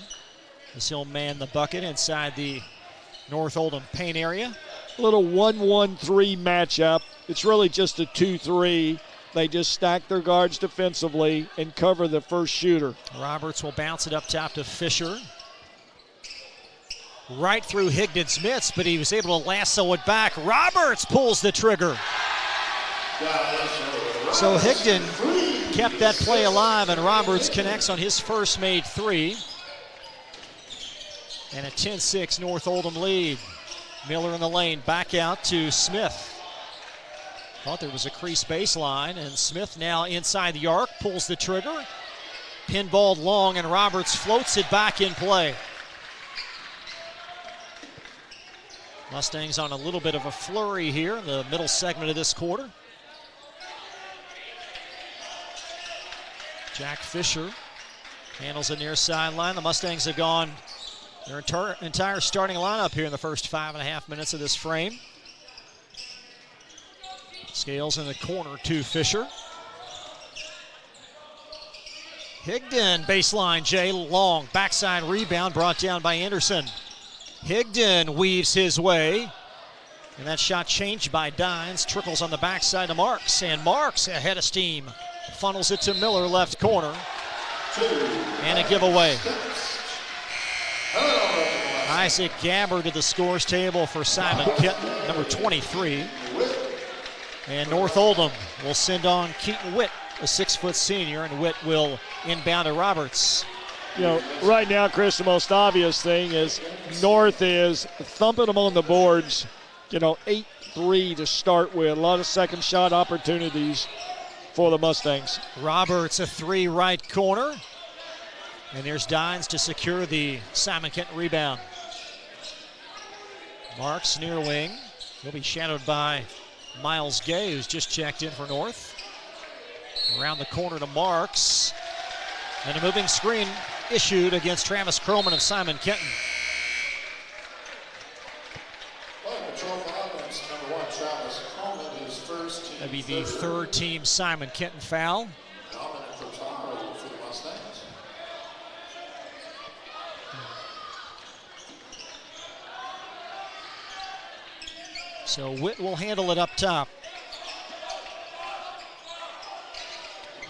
as he'll man the bucket inside the North Oldham paint area. A little 1-1-3 matchup. It's really just a 2-3. They just stack their guards defensively and cover the first shooter. Roberts will bounce it up top to Fisher. Right through Higdon's mitts, but he was able to lasso it back. Roberts pulls the trigger. So Higdon kept that play alive, and Roberts connects on his first made three. And a 10-6 North Oldham lead. Miller in the lane, back out to Smith. Thought there was a crease baseline, and Smith now inside the arc, pulls the trigger. Pinballed long, and Roberts floats it back in play. Mustangs on a little bit of a flurry here in the middle segment of this quarter. Jack Fisher handles the near sideline. The Mustangs have gone their entire starting lineup here in the first 5.5 minutes of this frame. Scales in the corner to Fisher. Higdon, baseline, Jay Long, backside rebound brought down by Anderson. Higdon weaves his way, and that shot changed by Dines, trickles on the backside to Marks, and Marks ahead of steam, funnels it to Miller, left corner, and a giveaway. Isaac Gabbard to the scores table for Simon Kenton, number 23. And North Oldham will send on Keaton Witt, a 6-foot senior, and Witt will inbound to Roberts. You know, right now, Chris, the most obvious thing is North is thumping them on the boards, 8-3 to start with. A lot of second shot opportunities for the Mustangs. Roberts, a three right corner. And there's Dines to secure the Simon Kenton rebound. Marks near wing. He'll be shadowed by Miles Gay, who's just checked in for North. Around the corner to Marks. And a moving screen issued against Travis Croman of Simon Kenton. That'd be the third team Simon Kenton foul. So Witt will handle it up top.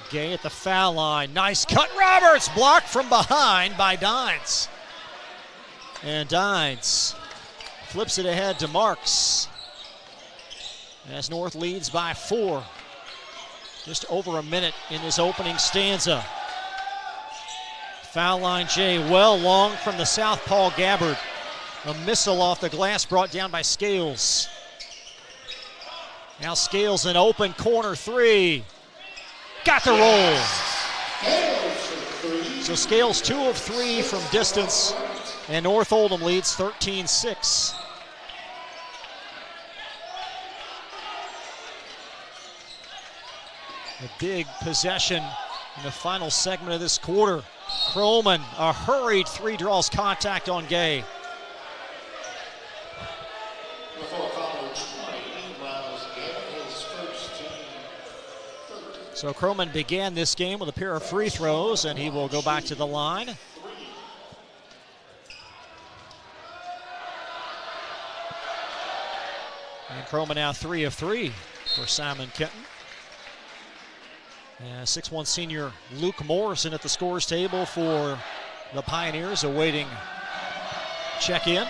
Gay at the foul line. Nice cut. Roberts blocked from behind by Dines. And Dines flips it ahead to Marks. As North leads by 4. Just over a minute in this opening stanza. Foul line Jay well long from the southpaw Gabbard. A missile off the glass brought down by Scales. Now Scales in open corner three. Got the roll. So Scales 2 of 3 from distance, and North Oldham leads 13-6. A big possession in the final segment of this quarter. Croman, a hurried three, draws contact on Gay. So Croman began this game with a pair of free throws, and he will go back to the line. And Croman now 3 of 3 for Simon Kenton. 6'1" senior Luke Morrison at the scores table for the Pioneers, awaiting check-in.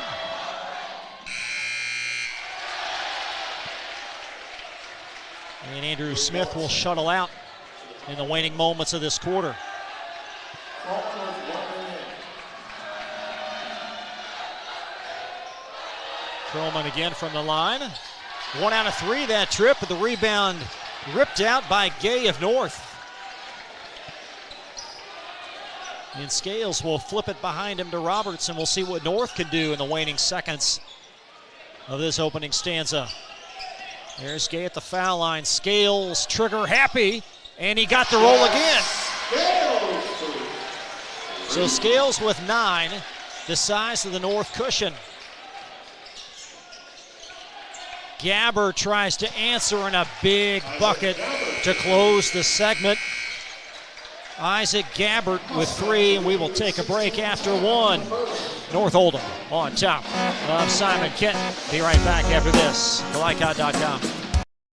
And Andrew Smith will shuttle out in the waning moments of this quarter. Croman again from the line. 1 out of 3 that trip, but the rebound ripped out by Gay of North. And Scales will flip it behind him to Roberts, and we'll see what North can do in the waning seconds of this opening stanza. There's Gay at the foul line. Scales, trigger happy, and he got the roll again. So Scales with 9, the size of the North cushion. Gabbard tries to answer in a big bucket to close the segment. Isaac Gabbert with 3, and we will take a break after 1. North Oldham on top of Simon Kenton. Be right back after this. Glycod.com.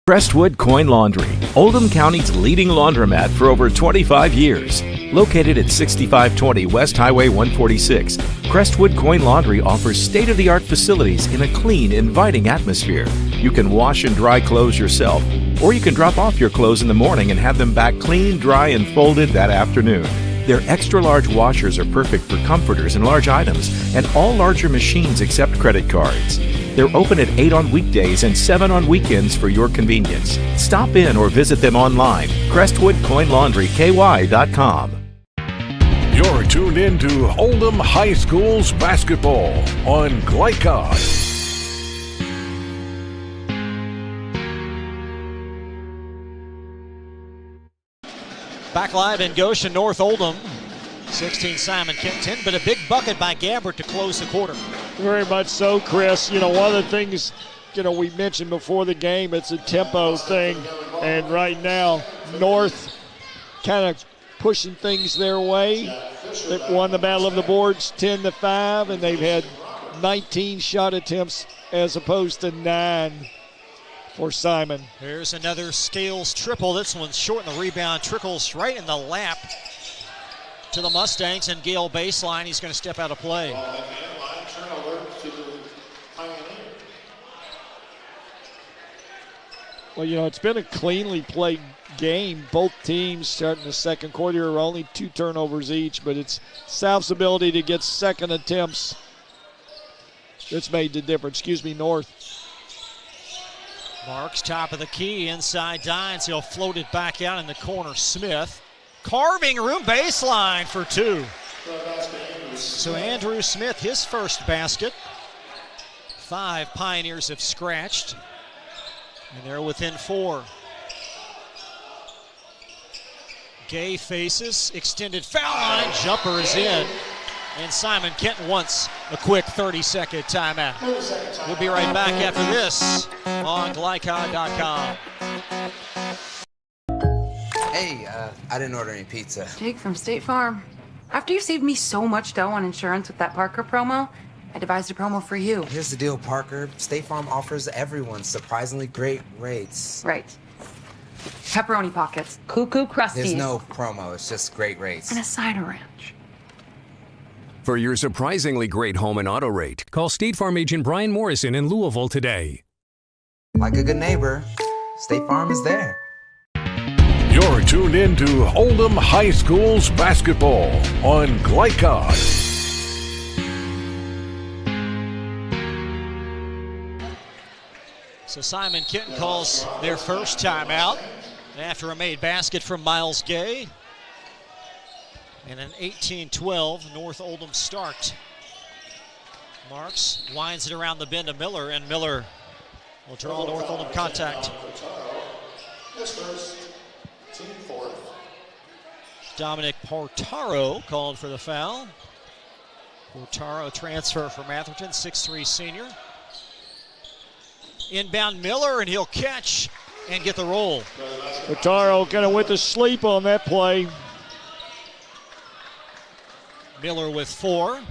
Crestwood Coin Laundry, Oldham County's leading laundromat for over 25 years. Located at 6520 West Highway 146, Crestwood Coin Laundry offers state-of-the-art facilities in a clean, inviting atmosphere. You can wash and dry clothes yourself, or you can drop off your clothes in the morning and have them back clean, dry, and folded that afternoon. Their extra-large washers are perfect for comforters and large items, and all larger machines accept credit cards. They're open at 8 on weekdays and 7 on weekends for your convenience. Stop in or visit them online, CrestwoodCoinLaundryKY.com. You're tuned in to Oldham High School's basketball on Glycod. Back live in Goshen, North Oldham. 16 Simon Kenton, but a big bucket by Gabbert to close the quarter. Very much so, Chris. One of the things, we mentioned before the game, it's a tempo thing. And right now, North kind of pushing things their way. They've won the Battle of the Boards 10-5, and they've had 19 shot attempts as opposed to 9 for Simon. Here's another Scales triple. This one's short, and the rebound trickles right in the lap to the Mustangs, and Gale baseline. He's going to step out of play. Well, it's been a cleanly played game. Both teams starting the second quarter are only 2 turnovers each, but it's South's ability to get second attempts that's made the difference. North. Marks top of the key, inside Dines. He'll float it back out in the corner. Smith carving room baseline for 2. So Andrew Smith, his first basket. 5 Pioneers have scratched, and they're within 4. Gay faces, extended foul line, jumper is in, and Simon Kenton wants a quick 30-second timeout. We'll be right back after this on Glycod.com. Hey, I didn't order any pizza. Jake from State Farm. After you saved me so much dough on insurance with that Parker promo, I devised a promo for you. Here's the deal, Parker. State Farm offers everyone surprisingly great rates. Right. Pepperoni pockets, cuckoo crusties. There's no promo, it's just great rates. And a cider ranch. For your surprisingly great home and auto rate, call State Farm agent Brian Morrison in Louisville today. Like a good neighbor, State Farm is there. You're tuned in to Oldham High School's basketball on Glycod. So Simon Kenton calls their first timeout after a made basket from Miles Gay. And an 18-12 North Oldham start. Marks winds it around the bend to Miller, and Miller will draw North Oldham contact. Dominic Portaro called for the foul. Portaro transfer from Atherton, 6'3" senior. Inbound Miller, and he'll catch and get the roll. Portaro kind of went to sleep on that play. Miller with 4. And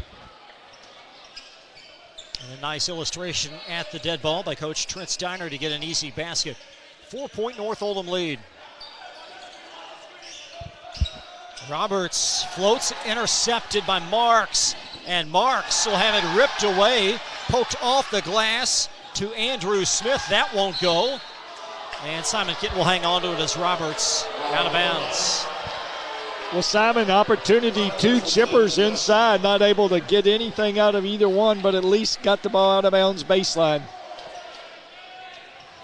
a nice illustration at the dead ball by Coach Trent Steiner to get an easy basket. 4-point North Oldham lead. Roberts floats, intercepted by Marks, and Marks will have it ripped away, poked off the glass to Andrew Smith. That won't go. And Simon Kenton will hang on to it as Roberts out of bounds. Well, Simon, opportunity, 2 chippers inside, not able to get anything out of either one, but at least got the ball out of bounds baseline.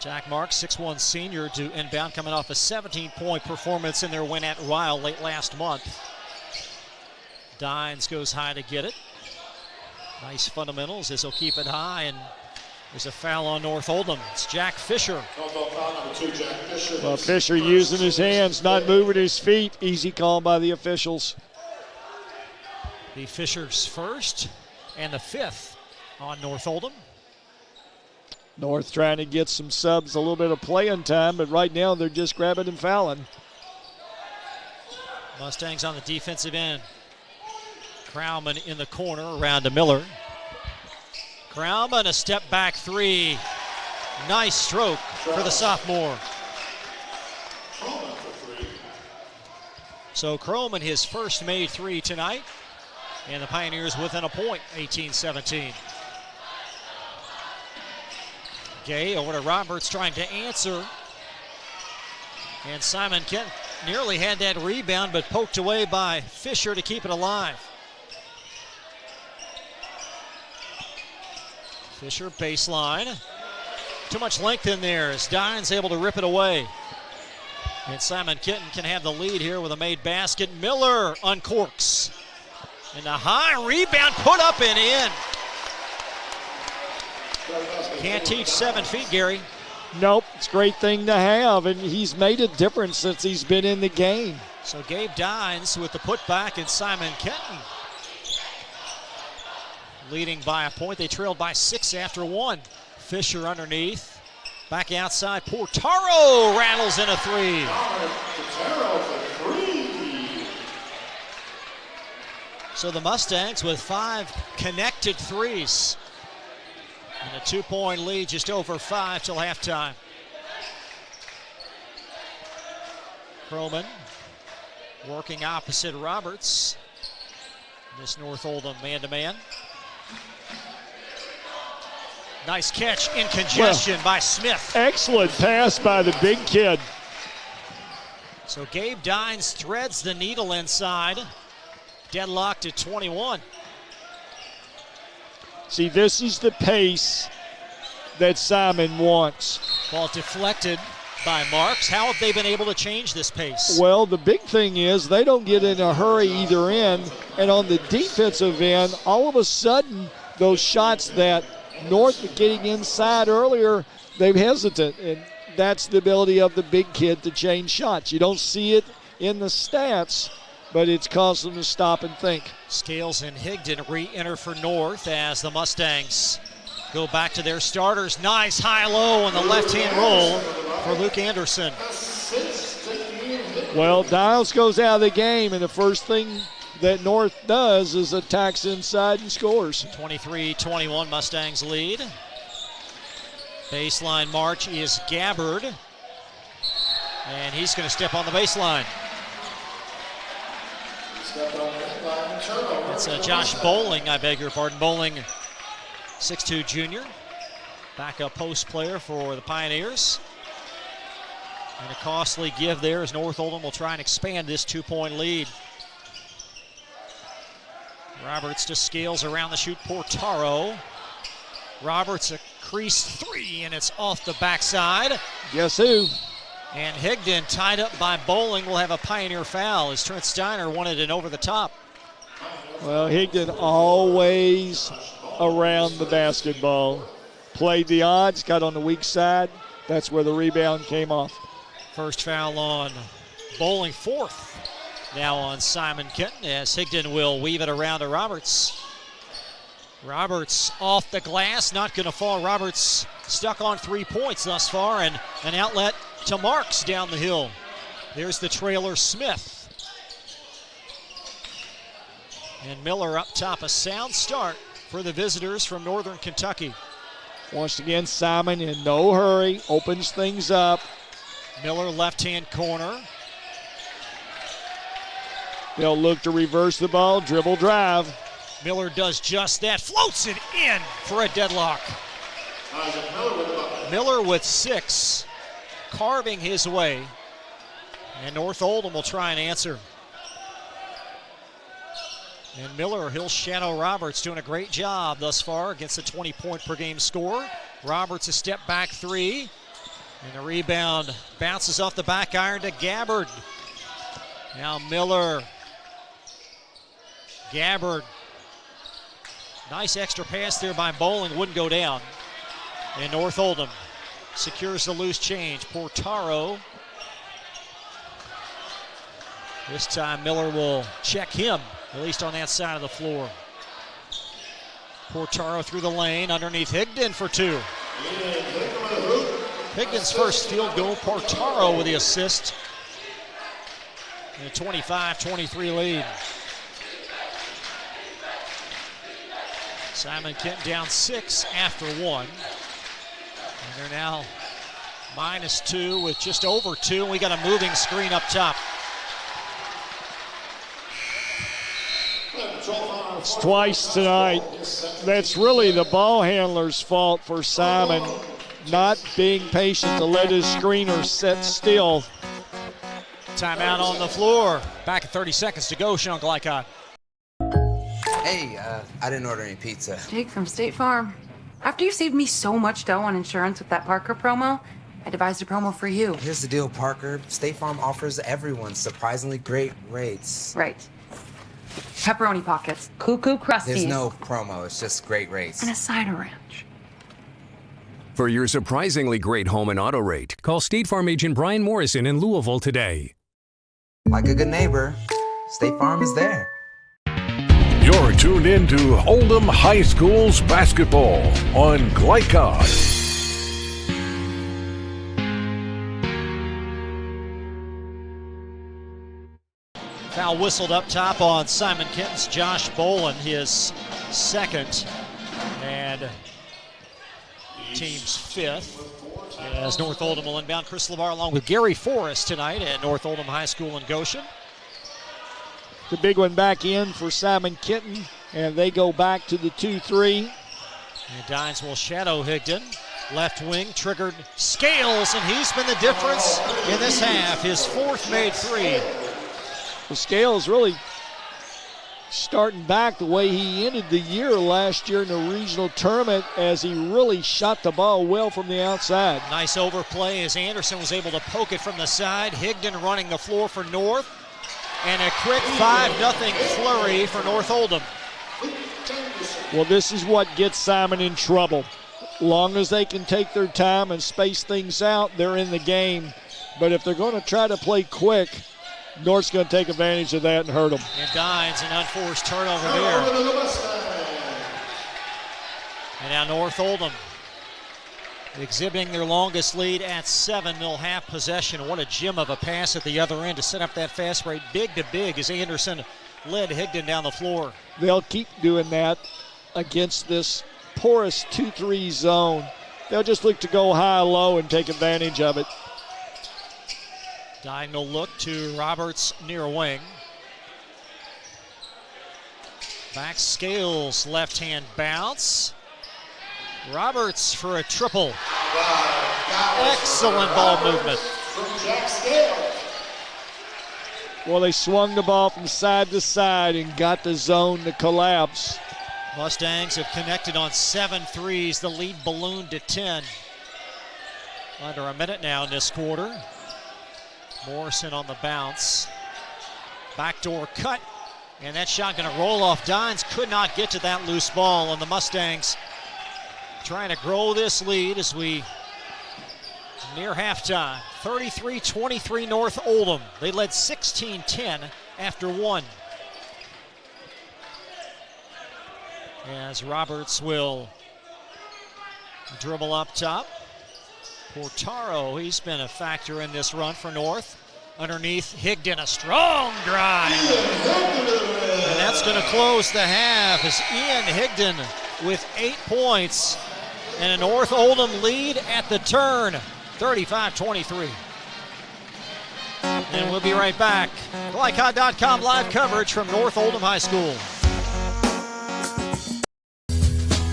Jack Marks, 6'1" senior, to inbound, coming off a 17-point performance in their win at Ryle late last month. Dines goes high to get it. Nice fundamentals as he'll keep it high, and there's a foul on North Oldham. It's Jack Fisher. Well, Fisher using his hands, not moving his feet. Easy call by the officials. The Fisher's first and the 5th on North Oldham. North trying to get some subs, a little bit of playing time, but right now they're just grabbing and fouling. Mustangs on the defensive end. Crowman in the corner around to Miller. Crowman, a step back three. Nice stroke for the sophomore. So Crowman, his first made three tonight. And the Pioneers within a point, 18-17. Gay over to Roberts trying to answer. And Simon Kenton nearly had that rebound, but poked away by Fisher to keep it alive. Fisher baseline. Too much length in there as Dines able to rip it away. And Simon Kenton can have the lead here with a made basket. Miller uncorks. And a high rebound put up and in. Can't teach 7 feet, Gary. Nope, it's a great thing to have, and he's made a difference since he's been in the game. So Gabe Dines with the putback, and Simon Kenton leading by a point. They trailed by 6 after 1. Fisher underneath. Back outside. Portaro rattles in a three. So the Mustangs with 5 connected threes. And a 2-point lead, just over 5 till halftime. Crowman working opposite Roberts. This North Oldham man-to-man. Nice catch in congestion by Smith. Excellent pass by the big kid. So Gabe Dines threads the needle inside. Deadlocked at 21. See, this is the pace that Simon wants. Ball deflected by Marks. How have they been able to change this pace? Well, the big thing is they don't get in a hurry either end. And on the defensive end, all of a sudden, those shots that North were getting inside earlier, they're hesitant. And that's the ability of the big kid to change shots. You don't see it in the stats, but it's caused them to stop and think. Scales and Higdon re-enter for North as the Mustangs go back to their starters. Nice high-low on the left-hand roll for Luke Anderson. Well, Dials goes out of the game, and the first thing that North does is attacks inside and scores. 23-21, Mustangs lead. Baseline march is Gabbard, and he's going to step on the baseline. It's Josh Bowling, I beg your pardon. Bowling, 6'2 junior. Backup post player for the Pioneers. And a costly give there as North Oldham will try and expand this 2-point lead. Roberts to Scales around the shoot. Portaro. Roberts a crease three, and it's off the backside. Guess who? And Higdon, tied up by Bowling, will have a Pioneer foul as Trent Steiner wanted an over the top. Well, Higdon always around the basketball. Played the odds, got on the weak side. That's where the rebound came off. First foul on Bowling, 4th. Now on Simon Kenton as Higdon will weave it around to Roberts. Roberts off the glass, not going to fall. Roberts stuck on 3 points thus far, and an outlet to Marks down the hill. There's the trailer, Smith. And Miller up top, a sound start for the visitors from Northern Kentucky. Once again, Simon in no hurry, opens things up. Miller left-hand corner. They'll look to reverse the ball, dribble drive. Miller does just that, floats it in for a deadlock. Miller with 6, carving his way. And North Oldham will try and answer. And Miller, he'll shadow Roberts, doing a great job thus far against a 20-point per game score. Roberts a step back 3. And the rebound bounces off the back iron to Gabbard. Now Miller. Gabbard. Nice extra pass there by Bowling, wouldn't go down. And North Oldham secures the loose change. Portaro. This time Miller will check him, at least on that side of the floor. Portaro through the lane, underneath Higdon for 2. Higdon's first field goal, Portaro with the assist. And a 25-23 lead. Simon Kenton down 6 after 1. And they're now -2 with just over 2. And we got a moving screen up top. It's twice tonight. That's really the ball handler's fault for Simon not being patient to let his screener sit still. Timeout on the floor. Back at 30 seconds to go, Sean Glycott. Hey, I didn't order any pizza. Jake from State Farm. After you saved me so much dough on insurance with that Parker promo, I devised a promo for you. Here's the deal, Parker. State Farm offers everyone surprisingly great rates. Right. Pepperoni pockets. Cuckoo Crusties. There's no promo, it's just great rates. And a cider ranch. For your surprisingly great home and auto rate, call State Farm agent Brian Morrison in Louisville today. Like a good neighbor, State Farm is there. You're tuned in to Oldham High School's basketball on Glycod. Foul whistled up top on Simon Kenton's Josh Bolin, his second, and team's 5th. As North Oldham will inbound. Chris LeVar along with Gary Forrest tonight at North Oldham High School in Goshen. The big one back in for Simon Kenton, and they go back to the 2-3. And Dines will shadow Higdon. Left wing triggered Scales, and he's been the difference in this half. His 4th made 3. Well, Scales really starting back the way he ended the year last year in the regional tournament, as he really shot the ball well from the outside. Nice overplay as Anderson was able to poke it from the side. Higdon running the floor for North. And a quick 5-0 flurry for North Oldham. Well, this is what gets Simon in trouble. Long as they can take their time and space things out, they're in the game. But if they're going to try to play quick, North's going to take advantage of that and hurt them. And Dines, an unforced turnover there. And now North Oldham exhibiting their longest lead at 7. They'll have possession. What a gem of a pass at the other end to set up that fast break. Big to big as Anderson led Higdon down the floor. They'll keep doing that against this porous 2-3 zone. They'll just look to go high-low and take advantage of it. Diagonal look to Roberts near wing. Back Scales, left-hand bounce. Roberts for a triple. Excellent ball movement. Well, they swung the ball from side to side and got the zone to collapse. Mustangs have connected on 7 threes. The lead ballooned to 10. Under a minute now in this quarter. Morrison on the bounce. Backdoor cut. And that shot going to roll off. Dines could not get to that loose ball. And the Mustangs trying to grow this lead as we near halftime. 33-23 North Oldham. They led 16-10 after 1. As Roberts will dribble up top. Portaro, he's been a factor in this run for North. Underneath Higdon, a strong drive. And that's going to close the half as Ian Higdon with 8 points and a North Oldham lead at the turn, 35-23. And we'll be right back. Glycod.com live coverage from North Oldham High School.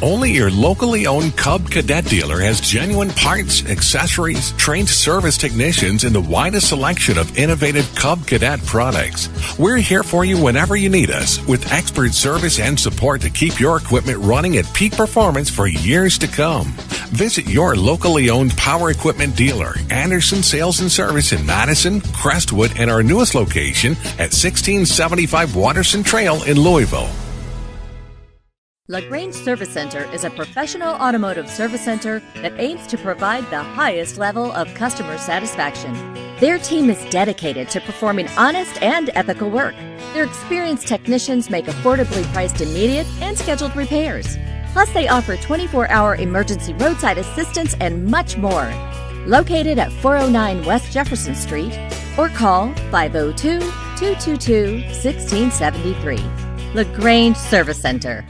Only your locally owned Cub Cadet dealer has genuine parts, accessories, trained service technicians, and the widest selection of innovative Cub Cadet products. We're here for you whenever you need us, with expert service and support to keep your equipment running at peak performance for years to come. Visit your locally owned power equipment dealer, Anderson Sales and Service in Madison, Crestwood, and our newest location at 1675 Watterson Trail in Louisville. LaGrange Service Center is a professional automotive service center that aims to provide the highest level of customer satisfaction. Their team is dedicated to performing honest and ethical work. Their experienced technicians make affordably priced immediate and scheduled repairs. Plus, they offer 24-hour emergency roadside assistance and much more. Located at 409 West Jefferson Street, or call 502-2 222-1673. LaGrange Service Center.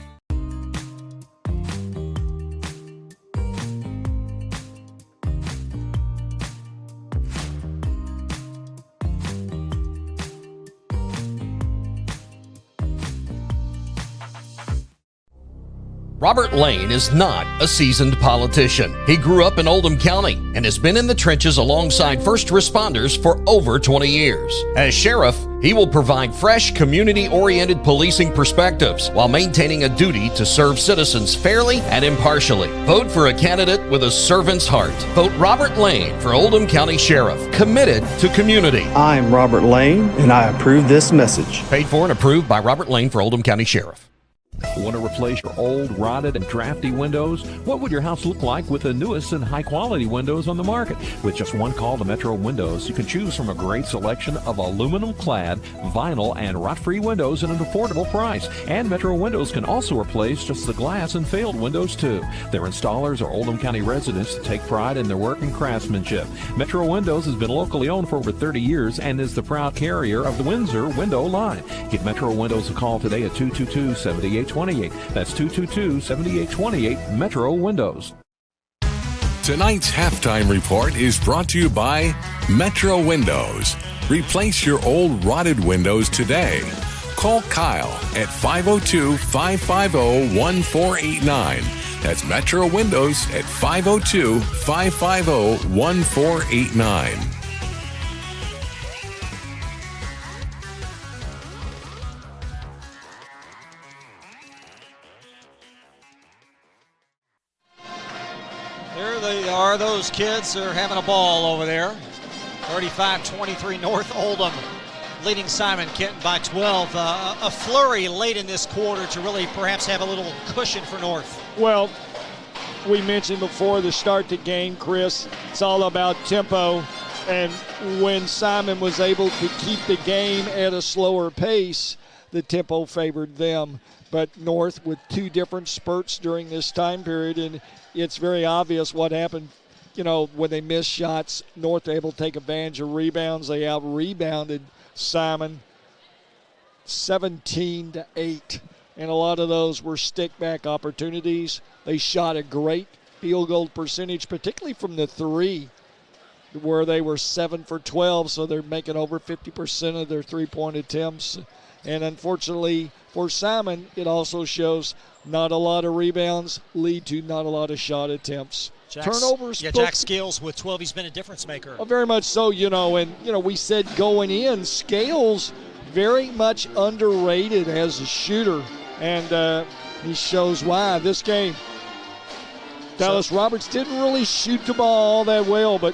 Robert Lane is not a seasoned politician. He grew up in Oldham County and has been in the trenches alongside first responders for over 20 years. As sheriff, he will provide fresh, community-oriented policing perspectives while maintaining a duty to serve citizens fairly and impartially. Vote for a candidate with a servant's heart. Vote Robert Lane for Oldham County Sheriff, committed to community. I'm Robert Lane, and I approve this message. Paid for and approved by Robert Lane for Oldham County Sheriff. Want to replace your old, rotted, and drafty windows? What would your house look like with the newest and high-quality windows on the market? With just one call to Metro Windows, you can choose from a great selection of aluminum-clad, vinyl, and rot-free windows at an affordable price. And Metro Windows can also replace just the glass and failed windows, too. Their installers are Oldham County residents that take pride in their work and craftsmanship. Metro Windows has been locally owned for over 30 years and is the proud carrier of the Windsor window line. Give Metro Windows a call today at 222-7828. That's 222-7828, Metro Windows. Tonight's halftime report is brought to you by Metro Windows. Replace your old rotted windows today. Call Kyle at 502-550-1489. That's Metro Windows at 502-550-1489. There they are. Those kids are having a ball over there. 35-23 North Oldham leading Simon Kenton by 12. A flurry late in this quarter to really perhaps have a little cushion for North. Well, we mentioned before the start the game, Chris, it's all about tempo. And when Simon was able to keep the game at a slower pace, the tempo favored them. But North with two different spurts during this time period, and it's very obvious what happened. You know, when they missed shots, North able to take advantage of rebounds. They out-rebounded Simon 17-8, and a lot of those were stick-back opportunities. They shot a great field goal percentage, particularly from the three, where they were 7 for 12, so they're making over 50% of their three-point attempts. And unfortunately for Simon, it also shows not a lot of rebounds lead to not a lot of shot attempts. Turnovers. Yeah, Jack Scales with 12. He's been a difference maker. Oh, very much so, and we said going in, Scales very much underrated as a shooter, and he shows why this game. Dallas Roberts didn't really shoot the ball all that well, but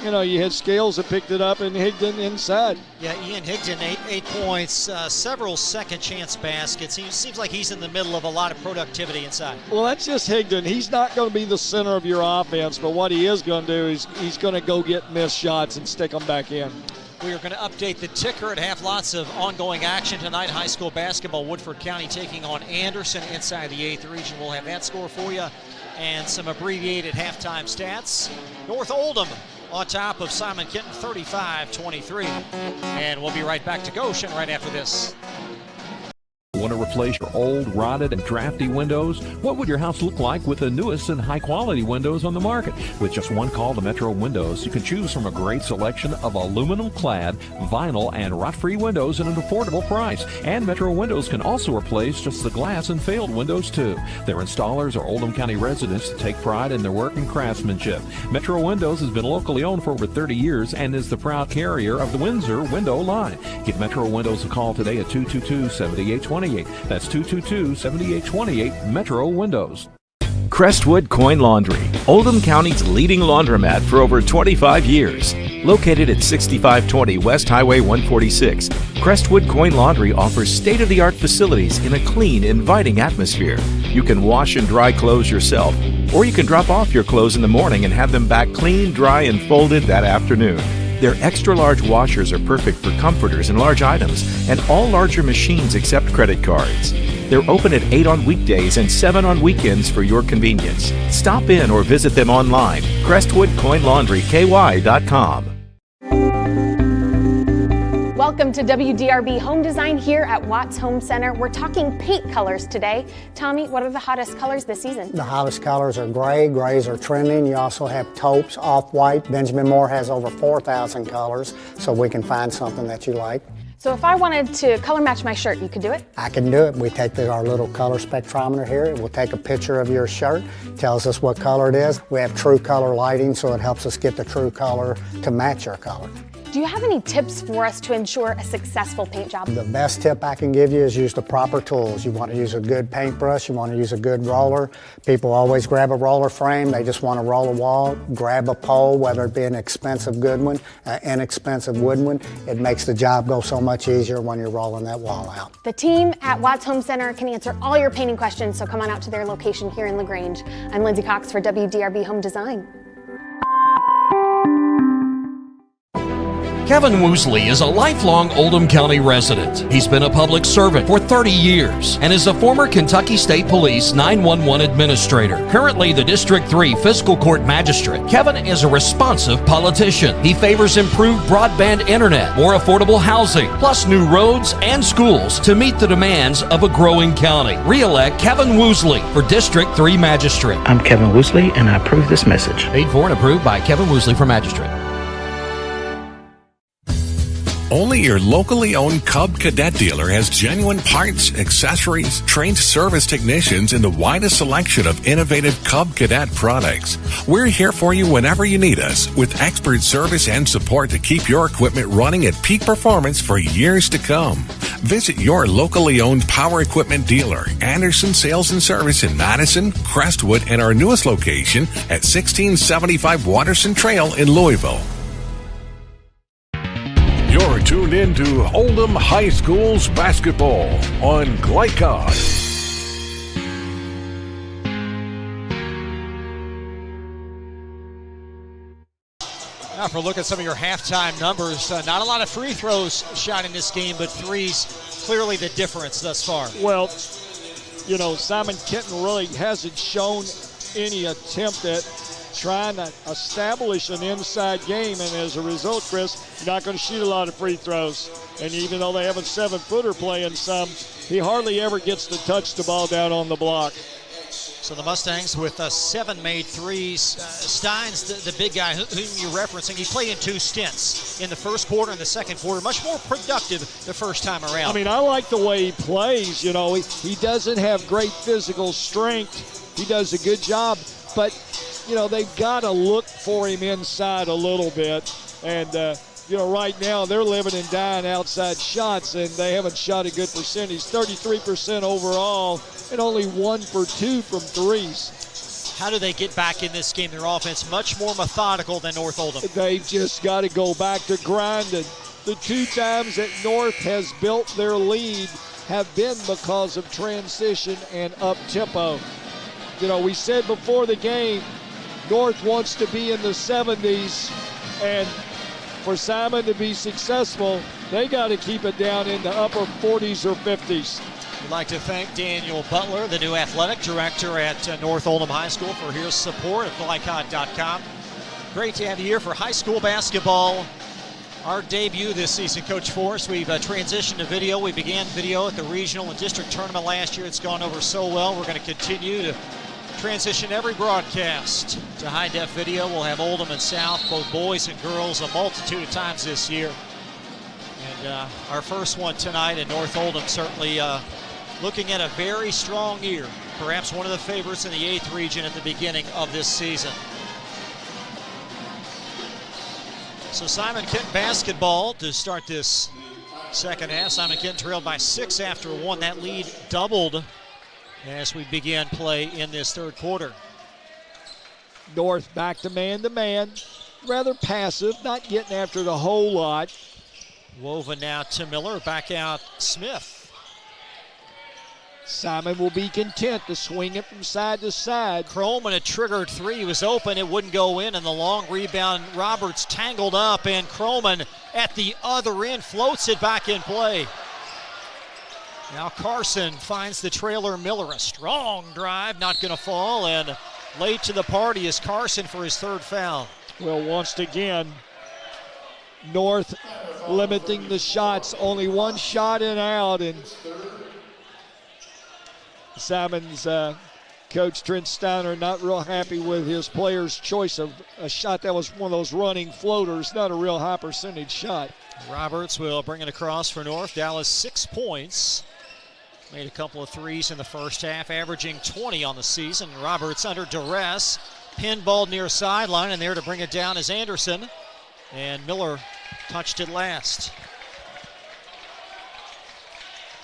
you had Scales that picked it up and Higdon inside. Yeah, Ian Higdon, 8 points, several second chance baskets. He seems like he's in the middle of a lot of productivity inside. Well, that's just Higdon. He's not going to be the center of your offense, but what he is going to do is he's going to go get missed shots and stick them back in. We are going to update the ticker and have lots of ongoing action tonight. High school basketball, Woodford County taking on Anderson inside the 8th region. We'll have that score for you and some abbreviated halftime stats. North Oldham on top of Simon Kenton, 35-23. And we'll be right back to Goshen right after this. Want to replace your old, rotted, and drafty windows? What would your house look like with the newest and high-quality windows on the market? With just one call to Metro Windows, you can choose from a great selection of aluminum-clad, vinyl, and rot-free windows at an affordable price. And Metro Windows can also replace just the glass and failed windows, too. Their installers are Oldham County residents that take pride in their work and craftsmanship. Metro Windows has been locally owned for over 30 years and is the proud carrier of the Windsor window line. Give Metro Windows a call today at 222-7828. That's 222-7828, Metro Windows. Crestwood Coin Laundry, Oldham County's leading laundromat for over 25 years. Located at 6520 West Highway 146, Crestwood Coin Laundry offers state-of-the-art facilities in a clean, inviting atmosphere. You can wash and dry clothes yourself, or you can drop off your clothes in the morning and have them back clean, dry, and folded that afternoon. Their extra-large washers are perfect for comforters and large items, and all larger machines accept credit cards. They're open at 8 on weekdays and 7 on weekends for your convenience. Stop in or visit them online, CrestwoodCoinLaundryKY.com. Welcome to WDRB Home Design here at Watts Home Center. We're talking paint colors today. Tommy, what are the hottest colors this season? The hottest colors are gray. Grays are trending. You also have taupes, off-white. Benjamin Moore has over 4,000 colors, so we can find something that you like. So if I wanted to color match my shirt, you could do it? I can do it. We take our little color spectrometer here. It will take a picture of your shirt, tells us what color it is. We have true color lighting, so it helps us get the true color to match your color. Do you have any tips for us to ensure a successful paint job? The best tip I can give you is use the proper tools. You want to use a good paintbrush, you want to use a good roller. People always grab a roller frame, they just want to roll a wall. Grab a pole, whether it be an expensive good one, inexpensive wood one. It makes the job go so much easier when you're rolling that wall out. The team at Watts Home Center can answer all your painting questions, so come on out to their location here in LaGrange. I'm Lindsay Cox for WDRB Home Design. Kevin Woosley is a lifelong Oldham County resident. He's been a public servant for 30 years and is a former Kentucky State Police 911 administrator. Currently the District 3 Fiscal Court Magistrate, Kevin is a responsive politician. He favors improved broadband internet, more affordable housing, plus new roads and schools to meet the demands of a growing county. Re-elect Kevin Woosley for District 3 Magistrate. I'm Kevin Woosley, and I approve this message. Paid for and approved by Kevin Woosley for Magistrate. Only your locally owned Cub Cadet dealer has genuine parts, accessories, trained service technicians, and the widest selection of innovative Cub Cadet products. We're here for you whenever you need us, with expert service and support to keep your equipment running at peak performance for years to come. Visit your locally owned power equipment dealer, Anderson Sales and Service in Madison, Crestwood, and our newest location at 1675 Waterson Trail in Louisville. You're tuned in to Oldham High School's basketball on Glycod. Now for a look at some of your halftime numbers, not a lot of free throws shot in this game, but threes clearly the difference thus far. Well, you know, Simon Kenton really hasn't shown any attempt at trying to establish an inside game, and as a result, Chris, you're not going to shoot a lot of free throws. And even though they have a 7-footer playing some, he hardly ever gets to touch the ball down on the block. So the Mustangs with 7 made threes. Steins, the big guy whom you're referencing, he played in 2 stints, in the first quarter and the second quarter. Much more productive the first time around. I mean, I like the way he plays. You know, he doesn't have great physical strength. He does a good job, but you know, they've got to look for him inside a little bit. And, you know, right now they're living and dying outside shots, and they haven't shot a good percentage. 33% overall and only 1 for 2 from threes. How do they get back in this game? Their offense much more methodical than North Oldham. They've just got to go back to grinding. The 2 times that North has built their lead have been because of transition and up-tempo. You know, we said before the game, North wants to be in the 70s, and for Simon to be successful, they got to keep it down in the upper 40s or 50s. We'd like to thank Daniel Butler, the new athletic director at North Oldham High School, for his support at Glycod.com. Great to have you here for high school basketball. Our debut this season, Coach Forrest. We've transitioned to video. We began video at the regional and district tournament last year. It's gone over so well. We're going to continue to transition every broadcast to high-def video. We'll have Oldham and South, both boys and girls, a multitude of times this year. And our first one tonight in North Oldham, certainly looking at a very strong year. Perhaps one of the favorites in the 8th region at the beginning of this season. So Simon Kenton basketball to start this second half. Simon Kenton trailed by 6 after 1. That lead doubled as we begin play in this third quarter. North back to man, rather passive, not getting after it a whole lot. Woven now to Miller, back out Smith. Simon will be content to swing it from side to side. Croman, a triggered 3, he was open, it wouldn't go in, and the long rebound, Roberts tangled up, and Croman at the other end floats it back in play. Now Carson finds the trailer Miller. A strong drive, not going to fall, and late to the party is Carson for his 3rd foul. Well, once again, North limiting the shots, only one shot and out, and Simon's coach Trent Steiner not real happy with his player's choice of a shot that was one of those running floaters, not a real high percentage shot. Roberts will bring it across for North. Dallas 6 points. Made a couple of threes in the first half, averaging 20 on the season. Roberts under duress. Pinballed near sideline, and there to bring it down is Anderson. And Miller touched it last.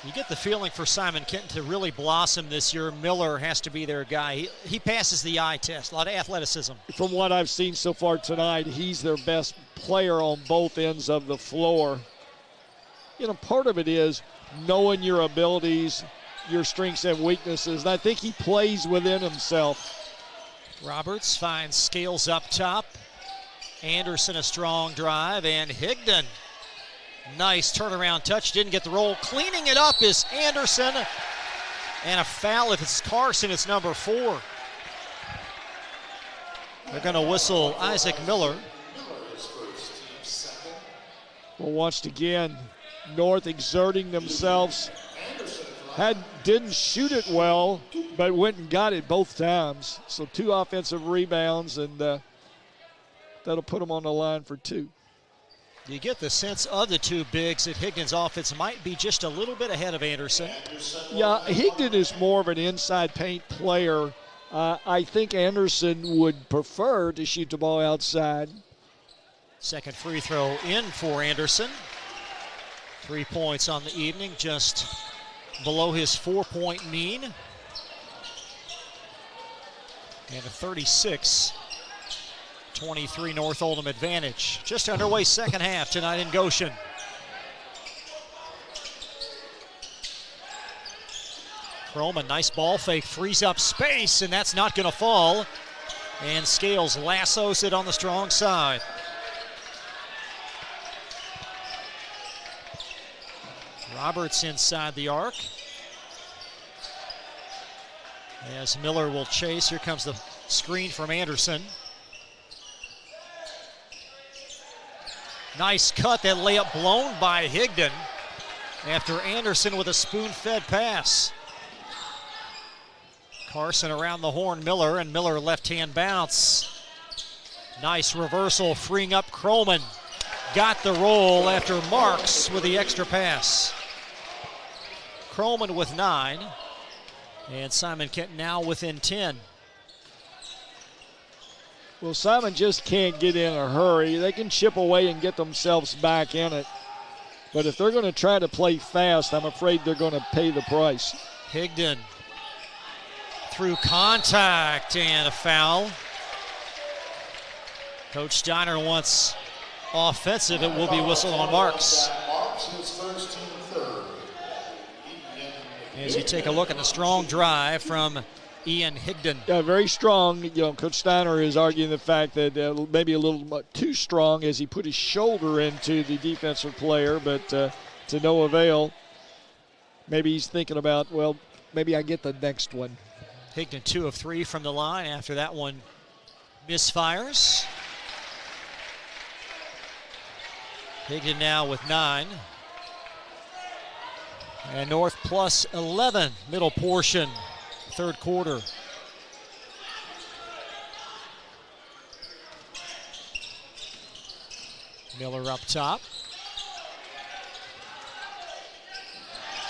You get the feeling for Simon Kenton to really blossom this year, Miller has to be their guy. He passes the eye test, a lot of athleticism. From what I've seen so far tonight, he's their best player on both ends of the floor. You know, part of it is knowing your abilities, your strengths and weaknesses, and I think he plays within himself. Roberts finds Scales up top. Anderson a strong drive, and Higdon. Nice turnaround touch, didn't get the roll. Cleaning it up is Anderson. And a foul. If it's Carson, it's number 4. They're going to whistle Isaac Miller. Well, once again, North exerting themselves. Didn't shoot it well, but went and got it both times. So 2 offensive rebounds, and that'll put them on the line for 2. You get the sense of the 2 bigs that Higdon's offense might be just a little bit ahead of Anderson. Yeah, Higdon is more of an inside paint player. I think Anderson would prefer to shoot the ball outside. Second free throw in for Anderson. 3 points on the evening, just below his 4-point mean. And a 36-23 North Oldham advantage. Just underway second half tonight in Goshen. Croman, nice ball fake, frees up space, and that's not going to fall. And Scales lassos it on the strong side. Roberts inside the arc. As Miller will chase, here comes the screen from Anderson. Nice cut, that layup blown by Higdon after Anderson with a spoon-fed pass. Carson around the horn, Miller, and Miller left-hand bounce. Nice reversal, freeing up Croman. Got the roll after Marks with the extra pass. Croman with 9, and Simon Kenton now within 10. Well, Simon just can't get in a hurry. They can chip away and get themselves back in it. But if they're going to try to play fast, I'm afraid they're going to pay the price. Higdon through contact and a foul. Coach Steiner wants offensive. It will be whistled on Marks. As you take a look at the strong drive from Ian Higdon. Yeah, very strong. You know, Coach Steiner is arguing the fact that maybe a little too strong as he put his shoulder into the defensive player, but to no avail. Maybe he's thinking about, well, maybe I get the next one. Higdon 2 of 3 from the line after that one misfires. Higdon now with 9. And North plus 11, middle portion, third quarter. Miller up top.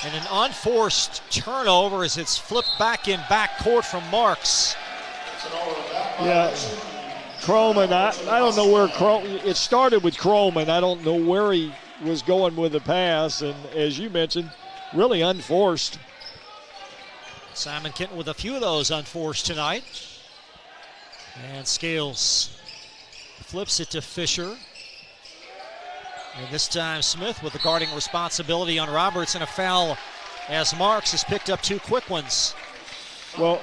And an unforced turnover as it's flipped back in backcourt from Marks. Yeah, Croman, I don't know where it started with Croman. I don't know where he was going with the pass, and as you mentioned, really unforced. Simon Kenton with a few of those unforced tonight. And Scales flips it to Fisher. And this time Smith with the guarding responsibility on Roberts, and a foul as Marks has picked up 2 quick ones. Well,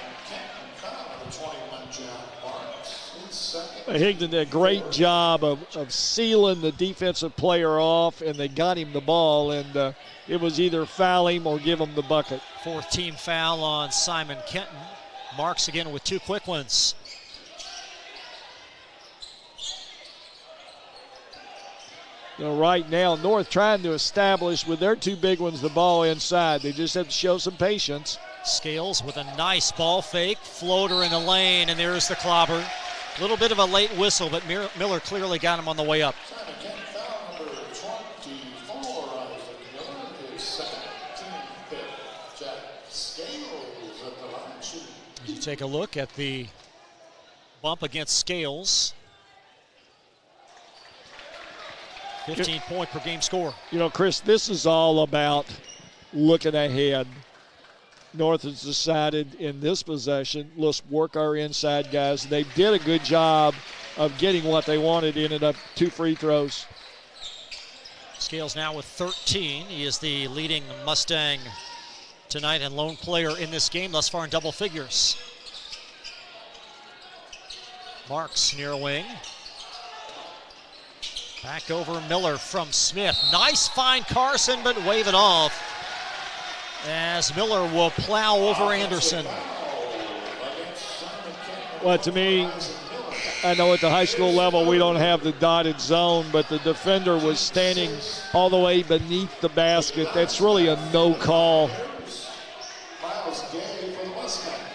Higdon did a great job of sealing the defensive player off, and they got him the ball, and it was either foul him or give him the bucket. 4th team foul on Simon Kenton. Marks again with 2 quick ones. right now, North trying to establish with their two big ones the ball inside. They just have to show some patience. Scales with a nice ball fake, floater in the lane, and there's the clobber. A little bit of a late whistle, but Miller clearly got him on the way up. You take a look at the bump against Scales. 15-point per game score. Chris, this is all about looking ahead. North has decided in this possession, let's work our inside guys. They did a good job of getting what they wanted, ended up 2 free throws. Scales now with 13. He is the leading Mustang tonight and lone player in this game thus far in double figures. Marks near wing. Back over Miller from Smith. Nice find Carson, but wave it off as Miller will plow over Anderson. Well, to me, I know at the high school level we don't have the dotted zone, but the defender was standing all the way beneath the basket. That's really a no call.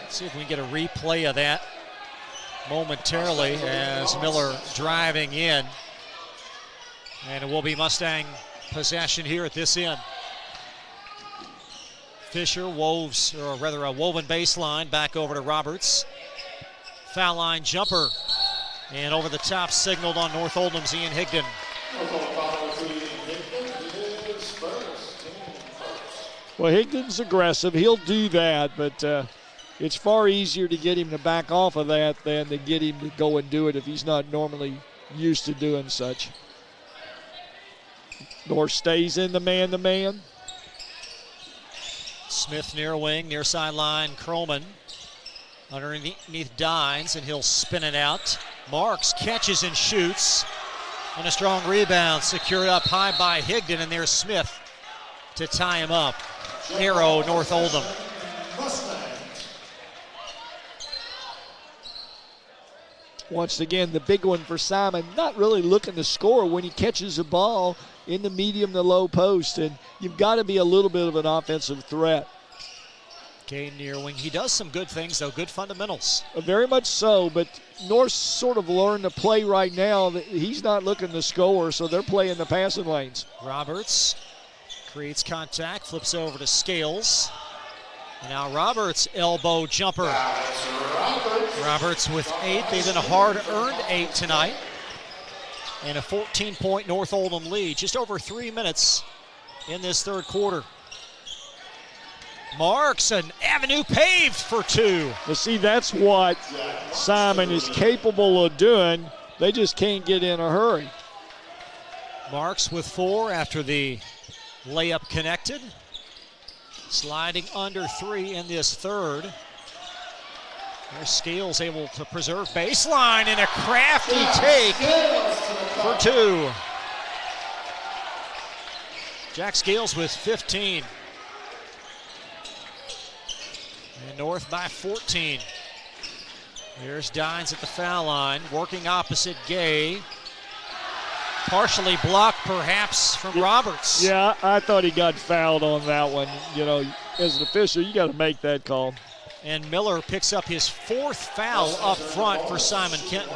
See if we can get a replay of that momentarily as Miller driving in. And it will be Mustang possession here at this end. Fisher woves, or rather a woven baseline back over to Roberts. Foul line jumper. And over the top signaled on North Oldham's Ian Higdon. Well, Higdon's aggressive. He'll do that, but it's far easier to get him to back off of that than to get him to go and do it if he's not normally used to doing such. North stays in the man-to-man. Smith near wing, near sideline, Croman. Underneath Dines, and he'll spin it out. Marks catches and shoots. And a strong rebound secured up high by Higdon, and there's Smith to tie him up. Arrow, North Oldham. Once again, the big one for Simon, not really looking to score when he catches the ball in the medium to low post, and you've got to be a little bit of an offensive threat. Kane near wing. He does some good things, though, good fundamentals. Very much so, but North sort of learned to play right now. He's not looking to score, so they're playing the passing lanes. Roberts creates contact, flips over to Scales. And now Roberts' elbow jumper. Roberts with 8. They've been a hard-earned 8 tonight. And a 14-point North Oldham lead. Just over 3 minutes in this third quarter. Marks, an avenue paved for 2. Well, see, that's what Simon is capable of doing. They just can't get in a hurry. Marks with 4 after the layup connected. Sliding under 3 in this third. There's Scales able to preserve baseline and a crafty take for 2. Jack Scales with 15. And North by 14. Here's Dines at the foul line, working opposite Gay. Partially blocked, perhaps, from Roberts. Yeah, I thought he got fouled on that one. As an official, you got to make that call. And Miller picks up his 4th foul up front for Simon Kenton.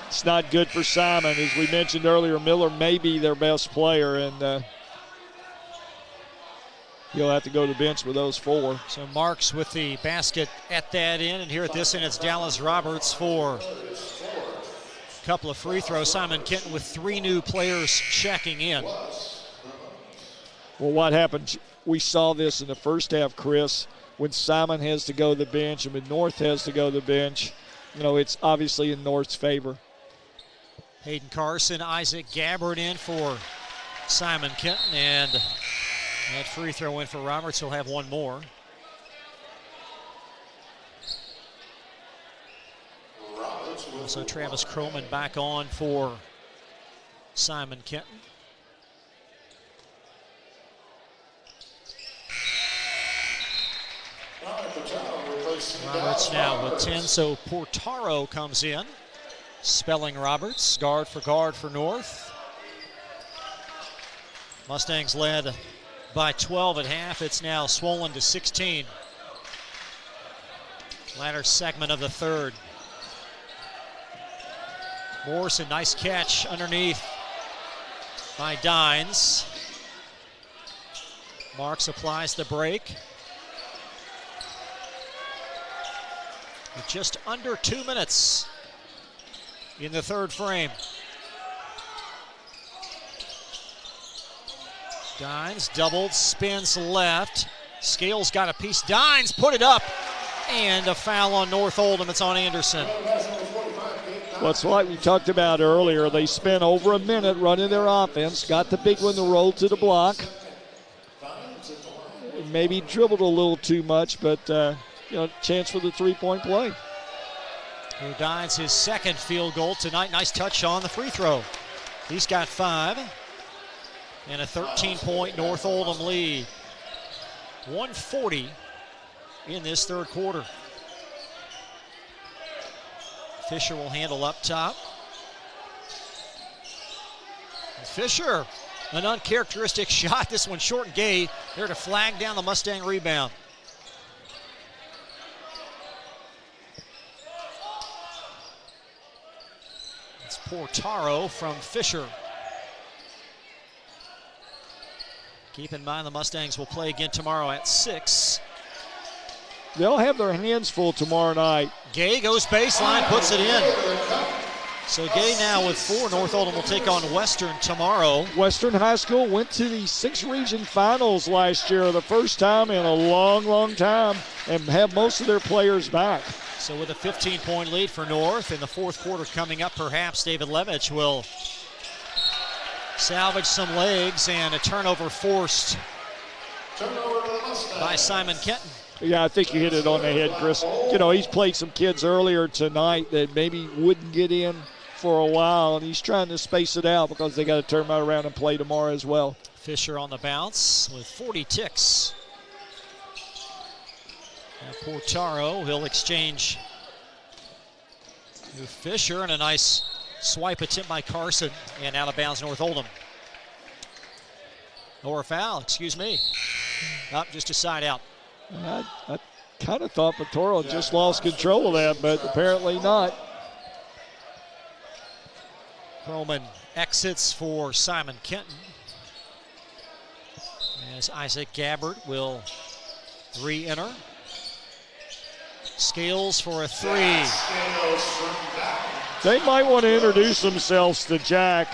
It's not good for Simon. As we mentioned earlier, Miller may be their best player, and he'll have to go to the bench with those 4. So Marks with the basket at that end, and here at this end, it's Dallas Roberts for a couple of free throws. Simon Kenton with 3 new players checking in. Well, what happened, we saw this in the first half, Chris, when Simon has to go to the bench and when North has to go to the bench, it's obviously in North's favor. Hayden Carson, Isaac Gabbard in for Simon Kenton, and that free throw in for Roberts. He'll have 1 more. Also Travis Croman back on for Simon Kenton. Roberts now with 10, so Portaro comes in. Spelling Roberts, guard for North. Mustangs led by 12 at half. It's now swollen to 16. Latter segment of the third. Morrison, nice catch underneath by Dines. Marks applies the break. With just under 2 minutes in the third frame. Dines doubled, spins left. Scales got a piece. Dines put it up, and a foul on North Oldham. It's on Anderson. Well, it's like we talked about earlier. They spent over a minute running their offense, got the big one to roll to the block. Maybe dribbled a little too much, but chance for the three-point play. Here Dines his second field goal tonight. Nice touch on the free throw. He's got 5. And a 13-point North Oldham lead. 140 in this third quarter. Fisher will handle up top. And Fisher, an uncharacteristic shot. This one short and gay. There to flag down the Mustang rebound. It's Portaro from Fisher. Keep in mind the Mustangs will play again tomorrow at 6. They'll have their hands full tomorrow night. Gay goes baseline, puts it in. So Gay now with 4. North Oldham will take on Western tomorrow. Western High School went to the 6 region finals last year, the first time in a long, long time, and have most of their players back. So with a 15-point lead for North in the fourth quarter coming up, perhaps David Levitch will salvage some legs, and a turnover forced by Simon Kenton. Yeah, I think you hit it on the head, Chris. He's played some kids earlier tonight that maybe wouldn't get in for a while, and he's trying to space it out because they got to turn them around and play tomorrow as well. Fisher on the bounce with 40 ticks. Now Portaro, he'll exchange with Fisher, and a nice swipe attempt by Carson, and out of bounds North Oldham. Or a foul, excuse me. Up, just a side out. I kind of thought Portaro just lost control of that, but apparently not. Perlman exits for Simon Kenton, as Isaac Gabbard will re-enter. Scales for a 3. They might want to introduce themselves to Jack.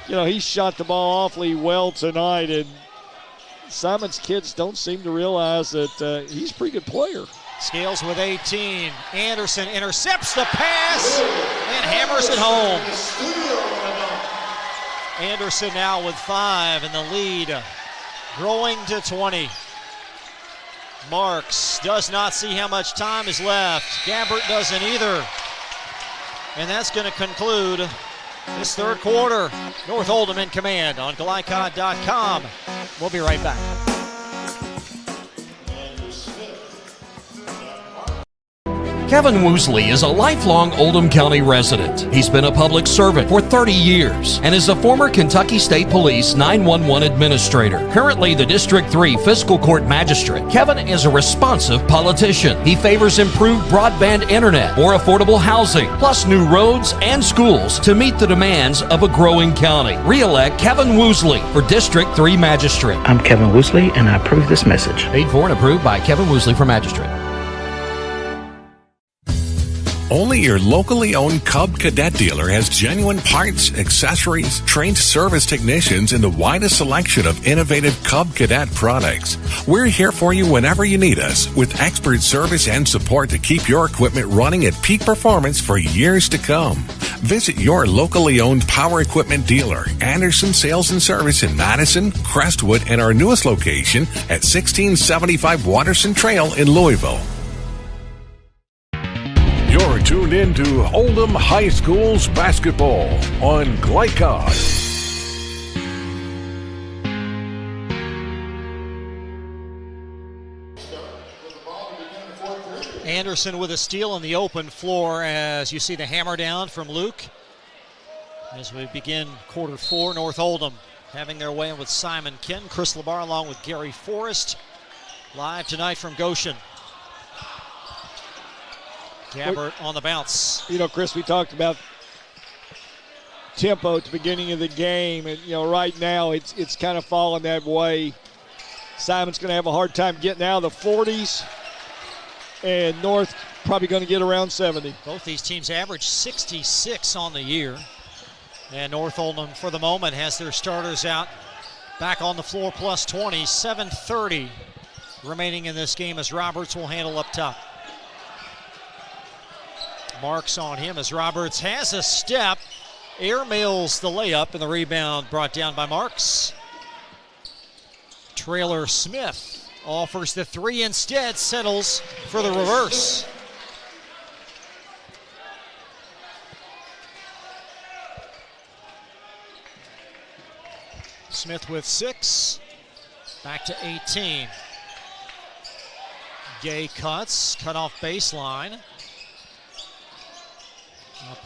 He shot the ball awfully well tonight, and Simon's kids don't seem to realize that he's a pretty good player. Scales with 18. Anderson intercepts the pass and hammers it home. Anderson now with 5, and the lead growing to 20. Marks does not see how much time is left. Gabbert doesn't either. And that's going to conclude this third quarter. North Oldham in command on Glycod.com. We'll be right back. Kevin Woosley is a lifelong Oldham County resident. He's been a public servant for 30 years and is a former Kentucky State Police 911 administrator. Currently the District 3 Fiscal Court Magistrate, Kevin is a responsive politician. He favors improved broadband internet, more affordable housing, plus new roads and schools to meet the demands of a growing county. Re-elect Kevin Woosley for District 3 Magistrate. I'm Kevin Woosley, and I approve this message. Paid for and approved by Kevin Woosley for Magistrate. Only your locally owned Cub Cadet dealer has genuine parts, accessories, trained service technicians, and the widest selection of innovative Cub Cadet products. We're here for you whenever you need us, with expert service and support to keep your equipment running at peak performance for years to come. Visit your locally owned power equipment dealer, Anderson Sales and Service in Madison, Crestwood, and our newest location at 1675 Watterson Trail in Louisville. You're tuned in to Oldham High School's basketball on Glycod. Anderson with a steal on the open floor as you see the hammer down from Luke. As we begin quarter 4, North Oldham having their way in with Simon Kenton. Chris LeBar along with Gary Forrest. Live tonight from Goshen. Gabbert on the bounce. You know, Chris, we talked about tempo at the beginning of the game, and, you know, right now it's kind of falling that way. Simon's going to have a hard time getting out of the 40s, and North probably going to get around 70. Both these teams average 66 on the year. And North Oldham, for the moment, has their starters out back on the floor plus 20. 7:30 remaining in this game as Roberts will handle up top. Marks on him as Roberts has a step. Airmails the layup, and the rebound brought down by Marks. Traylor Smith offers the three instead, settles for the reverse. Smith with 6, back to 18. Gay cuts, cut off baseline.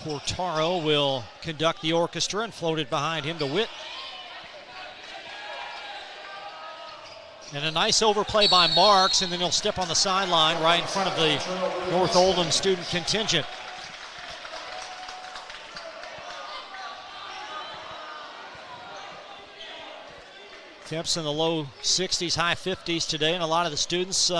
Portaro will conduct the orchestra and float it behind him to Witt. And a nice overplay by Marks, and then he'll step on the sideline right in front of the North Oldham student contingent. Temps in the low 60s, high 50s today, and a lot of the students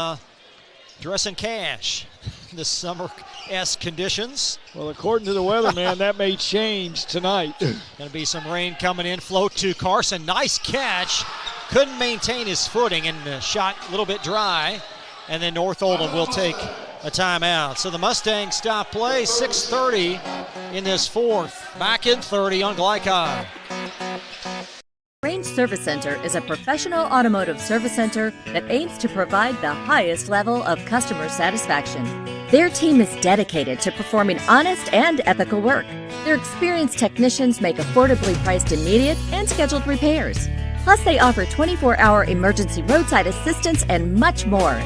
dressing cash. The summer-esque conditions. Well, according to the weatherman, that may change tonight. Going to be some rain coming in. Float to Carson. Nice catch. Couldn't maintain his footing and shot a little bit dry. And then North Oldham will take a timeout. So the Mustangs stop play. 6:30 in this fourth. Back in 30 on Glycod. Range Service Center is a professional automotive service center that aims to provide the highest level of customer satisfaction. Their team is dedicated to performing honest and ethical work. Their experienced technicians make affordably priced immediate and scheduled repairs. Plus, they offer 24-hour emergency roadside assistance and much more.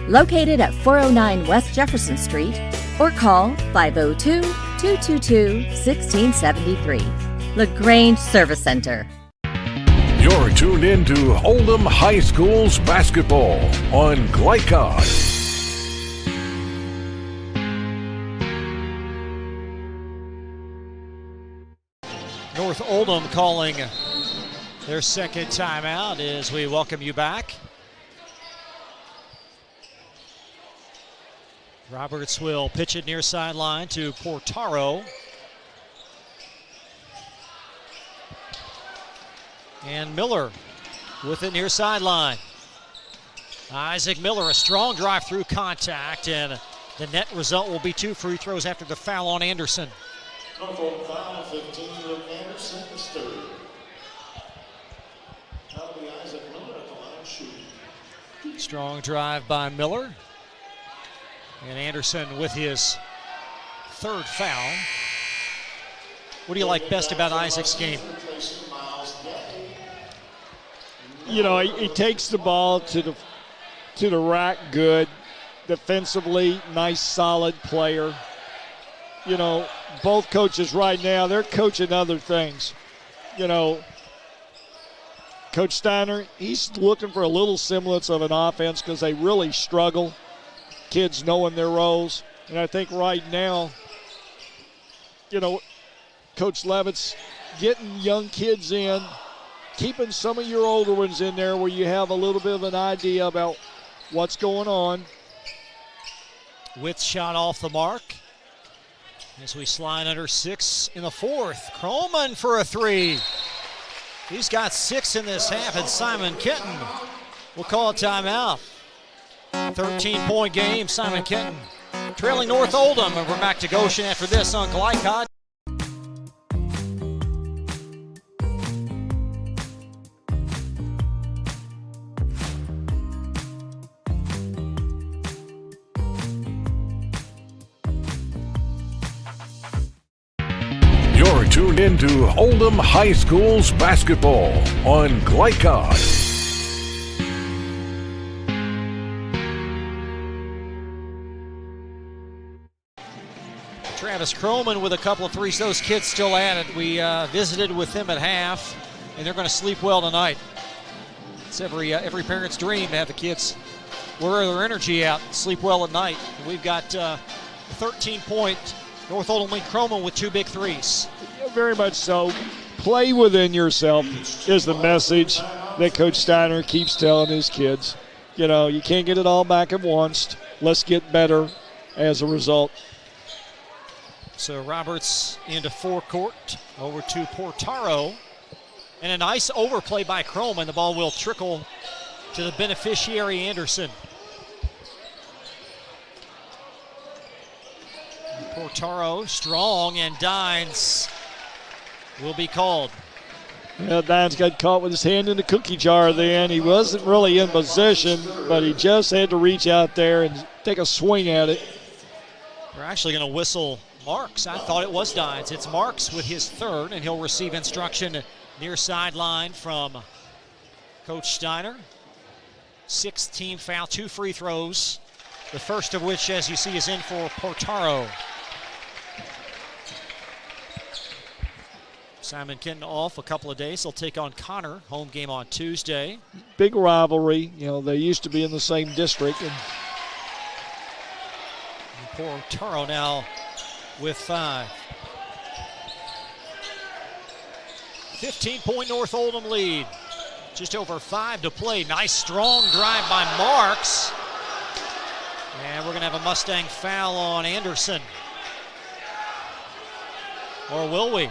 Located at 409 West Jefferson Street, or call 502-222-1673. LaGrange Service Center. You're tuned in to Oldham High School's basketball on Glycod. North Oldham calling their second timeout as we welcome you back. Roberts will pitch it near sideline to Portaro. And Miller with it near sideline. Isaac Miller, a strong drive through contact, and the net result will be 2 free throws after the foul on Anderson. Foul 15 of Anderson is third. That'll be Isaac Miller at the line shooting. Strong drive by Miller. And Anderson with his third foul. What do you like best about Isaac's game? You know, he takes the ball to the rack good. Defensively, nice, solid player. You know, both coaches right now, they're coaching other things. You know, Coach Steiner, he's looking for a little semblance of an offense because they really struggle, kids knowing their roles. And I think right now, you know, Coach Levitt's getting young kids in, keeping some of your older ones in there where you have a little bit of an idea about what's going on. With shot off the mark as we slide under 6 in the fourth. Krollman for a 3. He's got 6 in this half, and Simon Kenton will call a timeout. 13-point game, Simon Kenton trailing North Oldham, and we're back to Goshen after this on Glycod. You're tuned into Oldham High School's basketball on Glycod. Travis Krollman with a couple of threes. Those kids still at it. We visited with him at half. and they're going to sleep well tonight. It's every parent's dream to have the kids wear their energy out and sleep well at night. And we've got 13-point North Oldham lead Croma with 2 big threes. Yeah, very much so. Play within yourself is the message that Coach Steiner keeps telling his kids. You know, you can't get it all back at once. Let's get better as a result. So Roberts into forecourt, over to Portaro. And a nice overplay by Croma, and the ball will trickle to the beneficiary, Anderson. Portaro strong, and Dines will be called. Yeah, Dines got caught with his hand in the cookie jar then. He wasn't really in position, but he just had to reach out there and take a swing at it. We're actually going to whistle Marks. I thought it was Dines. It's Marks with his third, and he'll receive instruction near sideline from Coach Steiner. 6-team foul, 2 free throws. The first of which, as you see, is in for Portaro. Simon Kenton off a couple of days. They'll take on Connor. Home game on Tuesday. Big rivalry. You know, they used to be in the same district. And Portaro now with 5. 15-point North Oldham lead. Just over 5 to play. Nice strong drive by Marks. And we're going to have a Mustang foul on Anderson. Or will we?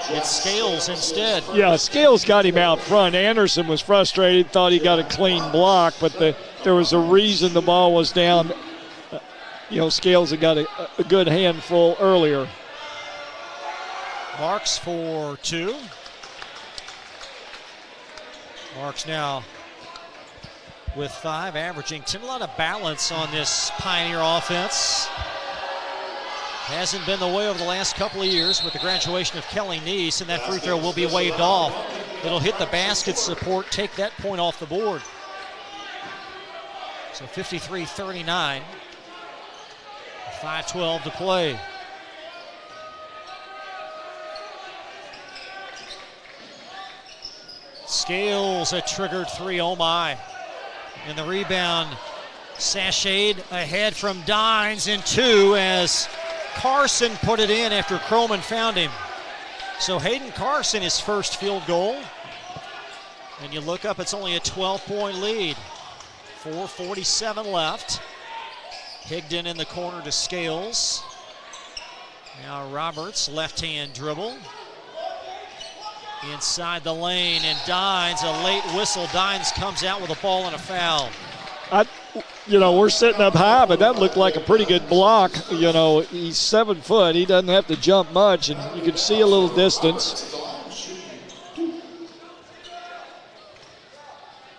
It's Scales instead. Yeah, Scales got him out front. Anderson was frustrated, thought he got a clean block, but there was a reason the ball was down. Scales had got a good handful earlier. Marks for 2. Marks now with 5, averaging 10. A lot of balance on this Pioneer offense. Hasn't been the way over the last couple of years with the graduation of Kelly Neese, and that free throw will be waved off. It'll hit the basket support, take that point off the board. So 53-39. 5:12 to play. Scales a triggered 3, oh my. And the rebound sashayed ahead from Dines in 2 as Carson put it in after Croman found him. So Hayden Carson, his first field goal. And you look up, it's only a 12-point lead. 4:47 left. Higdon in the corner to Scales. Now Roberts, left-hand dribble. Inside the lane, and Dines, a late whistle. Dines comes out with a ball and a foul. We're sitting up high, but that looked like a pretty good block. He's 7 foot. He doesn't have to jump much, and you can see a little distance.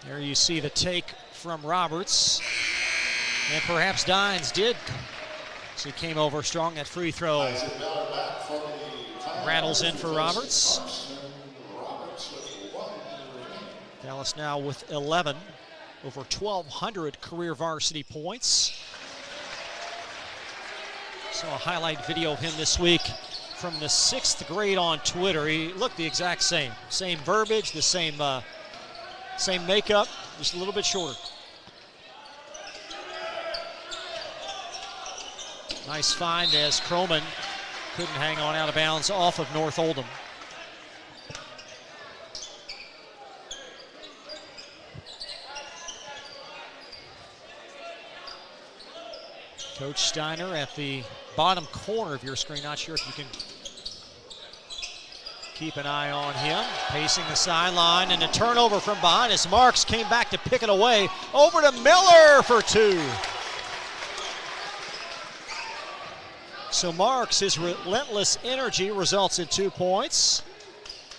There you see the take from Roberts. And perhaps Dines did. So he came over strong. That free throw rattles in for Roberts. Dallas now with 11. Over 1,200 career varsity points. Saw a highlight video of him this week from the 6th grade on Twitter. He looked the exact same. Same verbiage, the same makeup, just a little bit shorter. Nice find as Croman couldn't hang on out of bounds off of North Oldham. Coach Steiner at the bottom corner of your screen. Not sure if you can keep an eye on him. Pacing the sideline, and a turnover from behind as Marks came back to pick it away. Over to Miller for 2. So Marks, his relentless energy results in 2 points.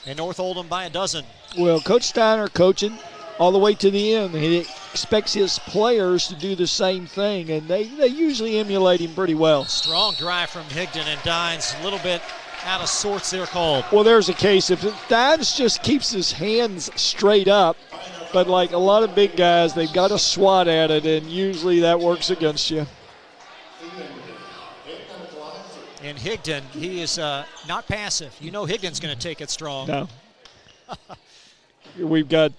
And North Oldham by a dozen. Well, Coach Steiner coaching all the way to the end. He expects his players to do the same thing, and they usually emulate him pretty well. Strong drive from Higdon, and Dines a little bit out of sorts there called. Well, there's a case. If Dines just keeps his hands straight up, but like a lot of big guys, they've got to swat at it, and usually that works against you. And Higdon, he is not passive. You know Higdon's going to take it strong. No. We've got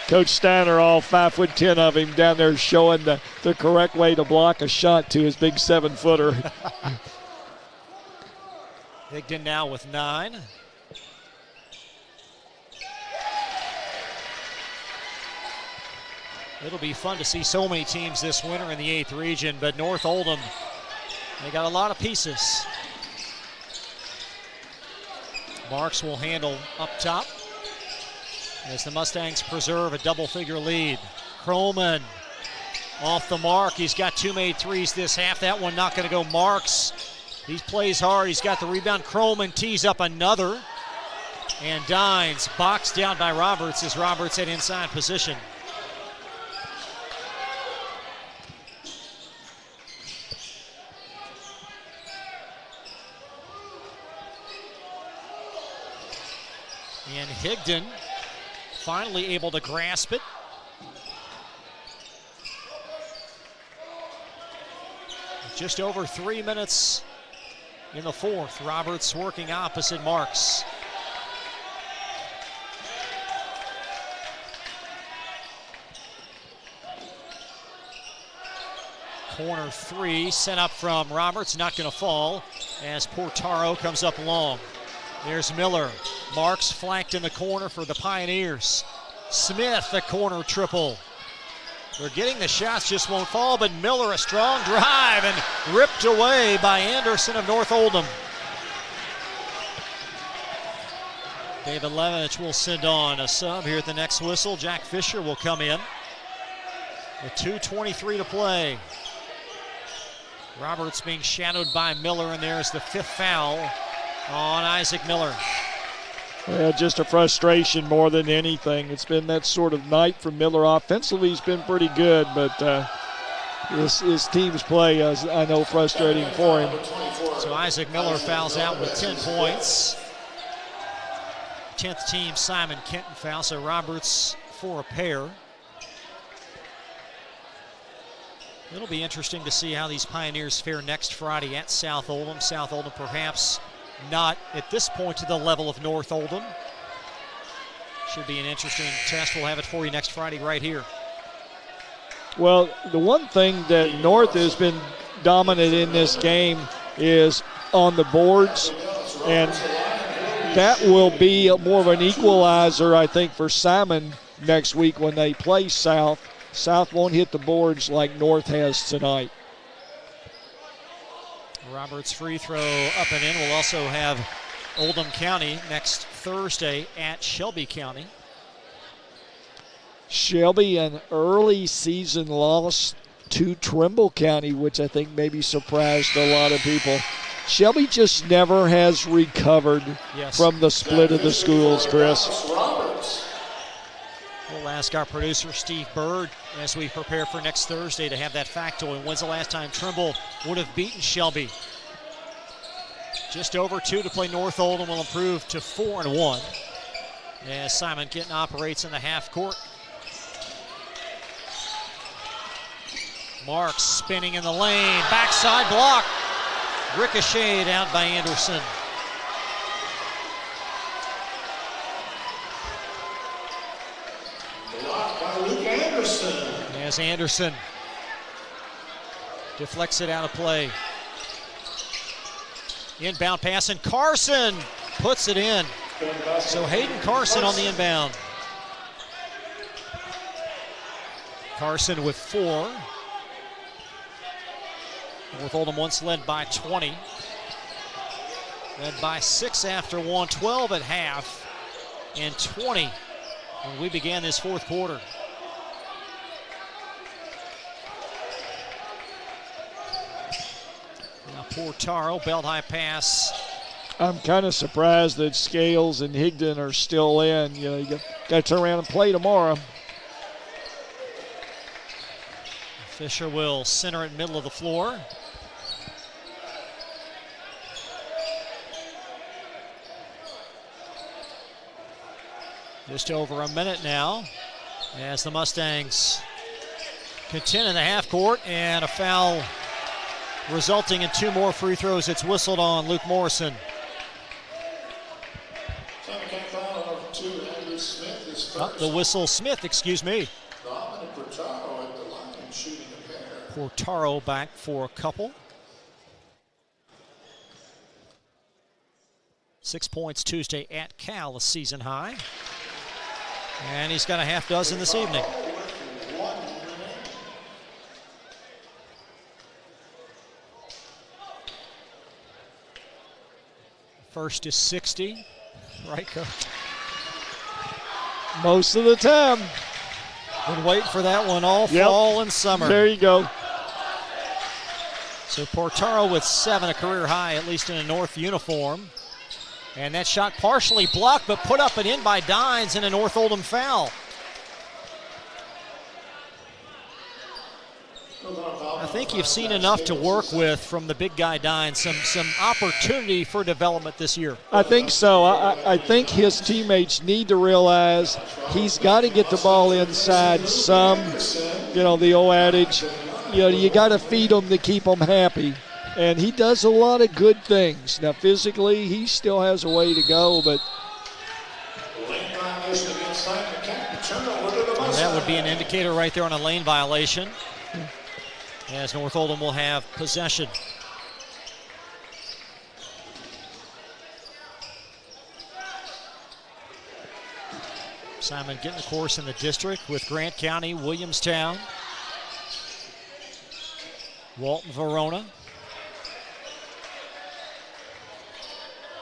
Coach Steiner, all 5'10" of him, down there showing the correct way to block a shot to his big 7-footer. Higdon now with 9. It'll be fun to see so many teams this winter in the 8th region, but North Oldham, they got a lot of pieces. Marks will handle up top as the Mustangs preserve a double-figure lead. Croman off the mark. He's got 2 made threes this half. That one not going to go. Marks, he plays hard. He's got the rebound. Croman tees up another. And Dines boxed down by Roberts as Roberts at inside position. And Higdon finally able to grasp it. Just over 3 minutes in the 4th. Roberts working opposite Marks. Corner 3 sent up from Roberts, not going to fall as Portaro comes up long. There's Miller. Marks flanked in the corner for the Pioneers. Smith, the corner triple. They're getting the shots, just won't fall, but Miller, a strong drive and ripped away by Anderson of North Oldham. David Levinich will send on a sub here at the next whistle. Jack Fisher will come in with 2:23 to play. Roberts being shadowed by Miller, and there's the 5th foul on Isaac Miller. Well, just a frustration more than anything. It's been that sort of night for Miller. Offensively, he's been pretty good, but his team's play is, I know, frustrating for him. So Isaac Miller fouls out with 10 points. 10th team Simon Kenton foul, so Roberts for a pair. It'll be interesting to see how these Pioneers fare next Friday at South Oldham. South Oldham perhaps not at this point to the level of North Oldham. Should be an interesting test. We'll have it for you next Friday right here. Well, the one thing that North has been dominant in this game is on the boards, and that will be more of an equalizer, I think, for Simon next week when they play South. South won't hit the boards like North has tonight. Roberts' free throw up and in. We'll also have Oldham County next Thursday at Shelby County. Shelby, an early season loss to Trimble County, which I think maybe surprised a lot of people. Shelby just never has recovered from the split of the schools, Chris. We'll ask our producer, Steve Bird, as we prepare for next Thursday to have that factoid. When's the last time Trimble would have beaten Shelby? Just over 2 to play. North Oldham will improve to 4-1 as Simon Kenton operates in the half court. Marks spinning in the lane. Backside block. Ricocheted out by Anderson. As Anderson deflects it out of play. Inbound pass, and Carson puts it in. So Hayden Carson on the inbound. Carson with 4. North Oldham once led by 20. Led by 6 after 1, 12 at half, and 20 when we began this 4th quarter. Now Portaro, belt high pass. I'm kind of surprised that Scales and Higdon are still in. You know, you got to turn around and play tomorrow. Fisher will center it middle of the floor. Just over a minute now as the Mustangs contend in the half court, and a foul resulting in 2 more free throws. It's whistled on Luke Morrison. The whistle, Smith, excuse me. Portaro back for a couple. 6 points Tuesday at Cal, a season high. And he's got a half dozen this evening. First is 60. Right, Coach? Most of the time. Been waiting for that one all fall and summer. There you go. So Portaro with 7, a career high, at least in a North uniform. And that shot partially blocked, but put up and in by Dines, and a North Oldham foul. I think you've seen enough to work with from the big guy Dines. Some opportunity for development this year. I think so. I think his teammates need to realize he's got to get the ball inside some. You know, the old adage, you got to feed them to keep them happy. And he does a lot of good things. Now, physically, he still has a way to go, but that would be an indicator right there on a lane violation, as North Oldham will have possession. Simon getting the course in the district with Grant County, Williamstown, Walton, Verona.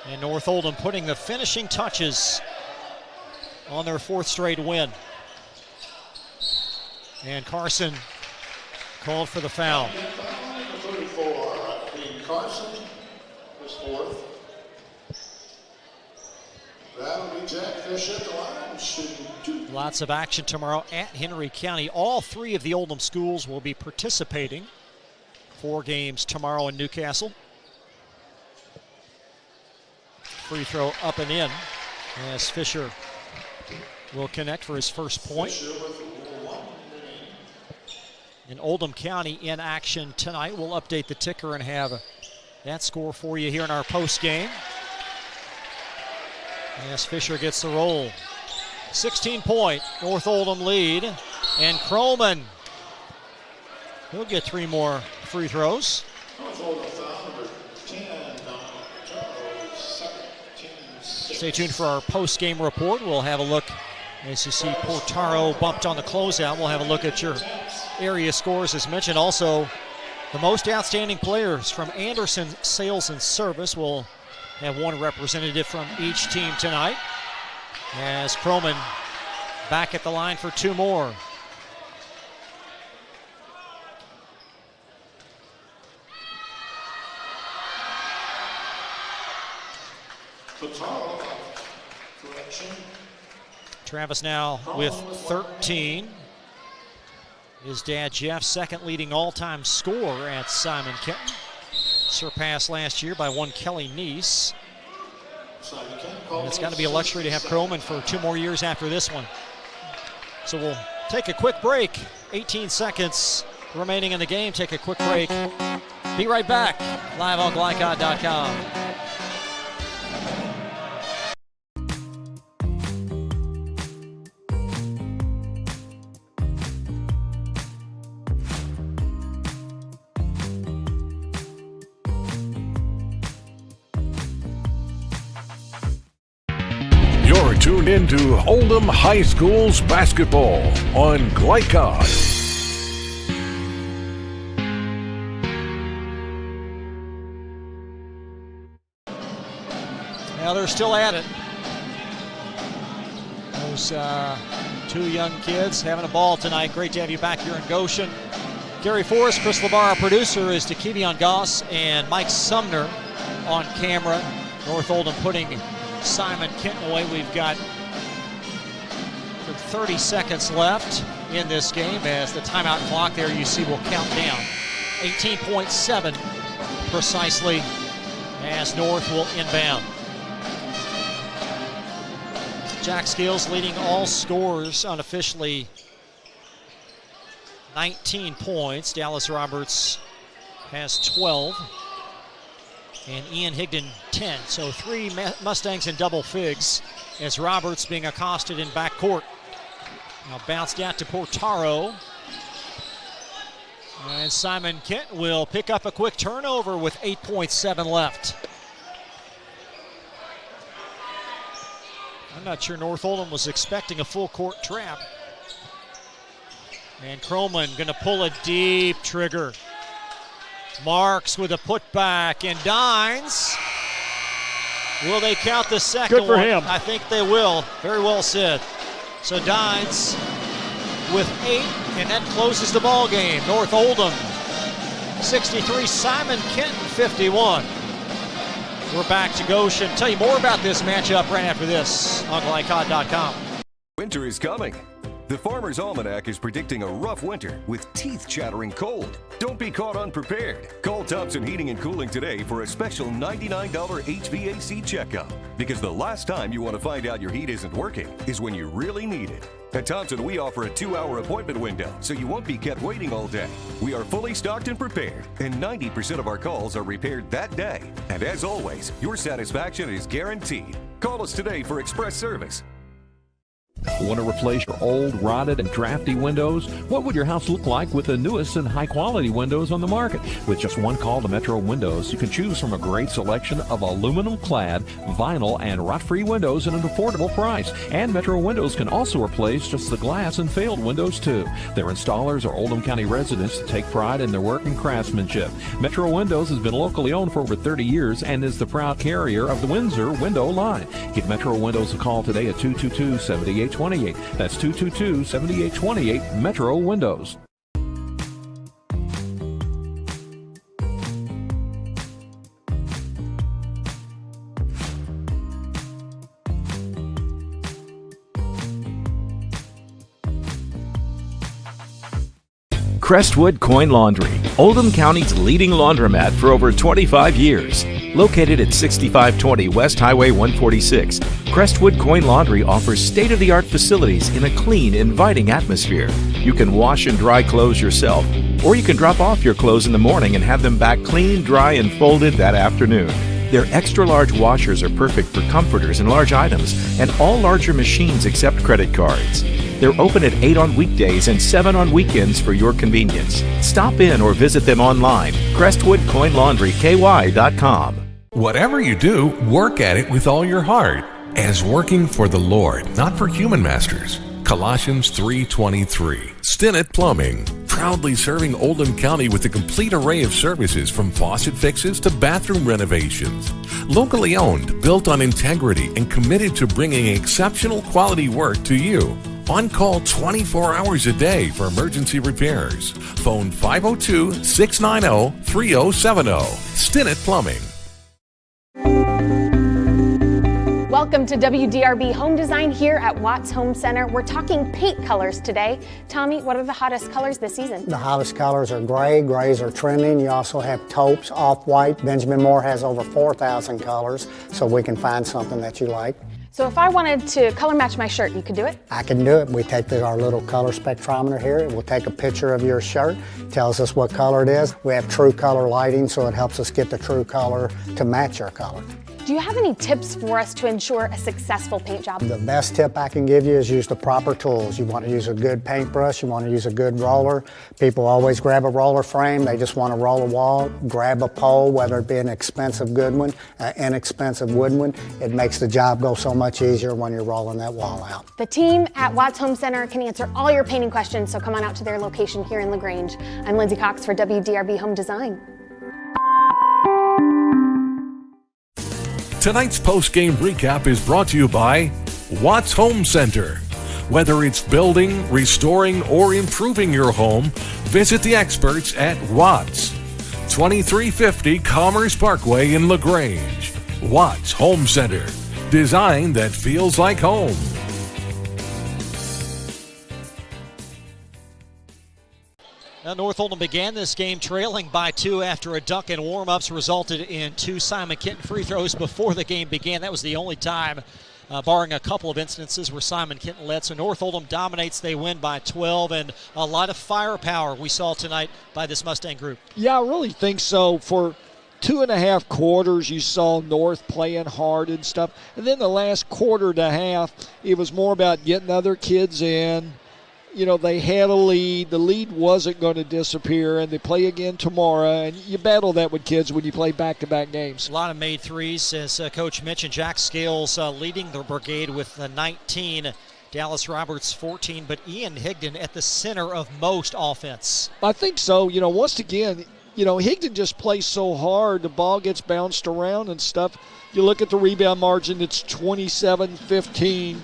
And North Oldham putting the finishing touches on their 4th straight win. And Carson called for the foul. Carson is 4th. That'll be Jack Fisher at the line, shooting 2. Lots of action tomorrow at Henry County. All 3 of the Oldham schools will be participating. 4 games tomorrow in Newcastle. Free throw up and in as Fisher will connect for his first point. And Oldham County in action tonight. We'll update the ticker and have that score for you here in our post game. As Fisher gets the roll. 16-point North Oldham lead. And Croman, he'll get 3 more free throws. Stay tuned for our post-game report. We'll have a look as you see Portaro bumped on the closeout. We'll have a look at your area scores as mentioned. Also, the most outstanding players from Anderson Sales and Service. We'll have 1 representative from each team tonight. As Croman back at the line for 2 more. Travis now with 13. His dad, Jeff, second leading all-time scorer at Simon Kenton. Surpassed last year by one Kelly Neese. And it's got to be a luxury to have Croman for 2 more years after this one. So we'll take a quick break. 18 seconds remaining in the game. Take a quick break. Be right back. Live on Glycod.com. Tuned into Oldham High School's basketball on Glycod. Now they're still at it. Those 2 young kids having a ball tonight. Great to have you back here in Goshen. Gary Forrest, Chris LeBar, our producer, is Dakevion Goss and Mike Sumner on camera. North Oldham putting Simon Kenton away. We've got 30 seconds left in this game as the timeout clock there you see will count down. 18.7 precisely as North will inbound. Jack Scales leading all scorers unofficially 19 points. Dallas Roberts has 12. And Ian Higdon 10. So 3 Mustangs in double figs as Roberts being accosted in backcourt. Now bounced out to Portaro. And Simon Kent will pick up a quick turnover with 8.7 left. I'm not sure North Oldham was expecting a full court trap. And Croman gonna pull a deep trigger. Marks with a putback and Dines. Will they count the second Good for one? him. I think they will. Very well said. So Dines with 8, and that closes the ball game. North Oldham 63, Simon Kenton 51. We're back to Goshen. Tell you more about this matchup right after this on Glycod.com. Winter is coming. The Farmer's Almanac is predicting a rough winter with teeth-chattering cold. Don't be caught unprepared. Call Thompson Heating and Cooling today for a special $99 HVAC checkup. Because the last time you want to find out your heat isn't working is when you really need it. At Thompson, we offer a 2-hour appointment window, so you won't be kept waiting all day. We are fully stocked and prepared, and 90% of our calls are repaired that day. And as always, your satisfaction is guaranteed. Call us today for express service. Want to replace your old, rotted, and drafty windows? What would your house look like with the newest and high-quality windows on the market? With just one call to Metro Windows, you can choose from a great selection of aluminum-clad, vinyl, and rot-free windows at an affordable price. And Metro Windows can also replace just the glass and failed windows, too. Their installers are Oldham County residents that take pride in their work and craftsmanship. Metro Windows has been locally owned for over 30 years and is the proud carrier of the Windsor window line. Give Metro Windows a call today at 222-7828. That's 222-7828, Metro Windows. Crestwood Coin Laundry, Oldham County's leading laundromat for over 25 years. Located at 6520 West Highway 146, Crestwood Coin Laundry offers state-of-the-art facilities in a clean, inviting atmosphere. You can wash and dry clothes yourself, or you can drop off your clothes in the morning and have them back clean, dry, and folded that afternoon. Their extra-large washers are perfect for comforters and large items, and all larger machines accept credit cards. They're open at 8 on weekdays and 7 on weekends for your convenience. Stop in or visit them online, CrestwoodCoinLaundryKY.com. Whatever you do, work at it with all your heart, as working for the Lord, not for human masters. Colossians 3:23. Stinnett Plumbing, proudly serving Oldham County with a complete array of services from faucet fixes to bathroom renovations. Locally owned, built on integrity, and committed to bringing exceptional quality work to you. On call 24 hours a day for emergency repairs. Phone 502-690-3070. Stinnett Plumbing. Welcome to WDRB Home Design here at Watts Home Center. We're talking paint colors today. Tommy, what are the hottest colors this season? The hottest colors are gray. Grays are trending. You also have taupes, off-white. Benjamin Moore has over 4,000 colors, so we can find something that you like. So if I wanted to color match my shirt, you could do it? I can do it. We take our little color spectrometer here. It will take a picture of your shirt, tells us what color it is. We have true color lighting, so it helps us get the true color to match your color. Do you have any tips for us to ensure a successful paint job? The best tip I can give you is use the proper tools. You want to use a good paintbrush, you want to use a good roller. People always grab a roller frame, they just want to roll a wall. Grab a pole, whether it be an expensive good one, an inexpensive wooden one. It makes the job go so much easier when you're rolling that wall out. The team at Watts Home Center can answer all your painting questions, so come on out to their location here in LaGrange. I'm Lindsay Cox for WDRB Home Design. Tonight's post-game recap is brought to you by Watts Home Center. Whether it's building, restoring, or improving your home, visit the experts at Watts. 2350 Commerce Parkway in LaGrange. Watts Home Center. Design that feels like home. Now, North Oldham began this game trailing by 2 after a duck and warm-ups resulted in 2 Simon Kenton free throws before the game began. That was the only time barring a couple of instances where Simon Kenton led. So North Oldham dominates. They win by 12, and a lot of firepower we saw tonight by this Mustang group. Yeah, I really think so. For 2.5 quarters, you saw North playing hard and stuff. And then the last quarter and a half, it was more about getting other kids in. You know, they had a lead. The lead wasn't going to disappear, and they play again tomorrow. And you battle that with kids when you play back-to-back games. A lot of made threes, as Coach mentioned. Jack Scales leading the brigade with 19. Dallas Roberts 14, but Ian Higdon at the center of most offense. I think so. You know, once again, you know, Higdon just plays so hard. The ball gets bounced around and stuff. You look at the rebound margin, it's 27-15.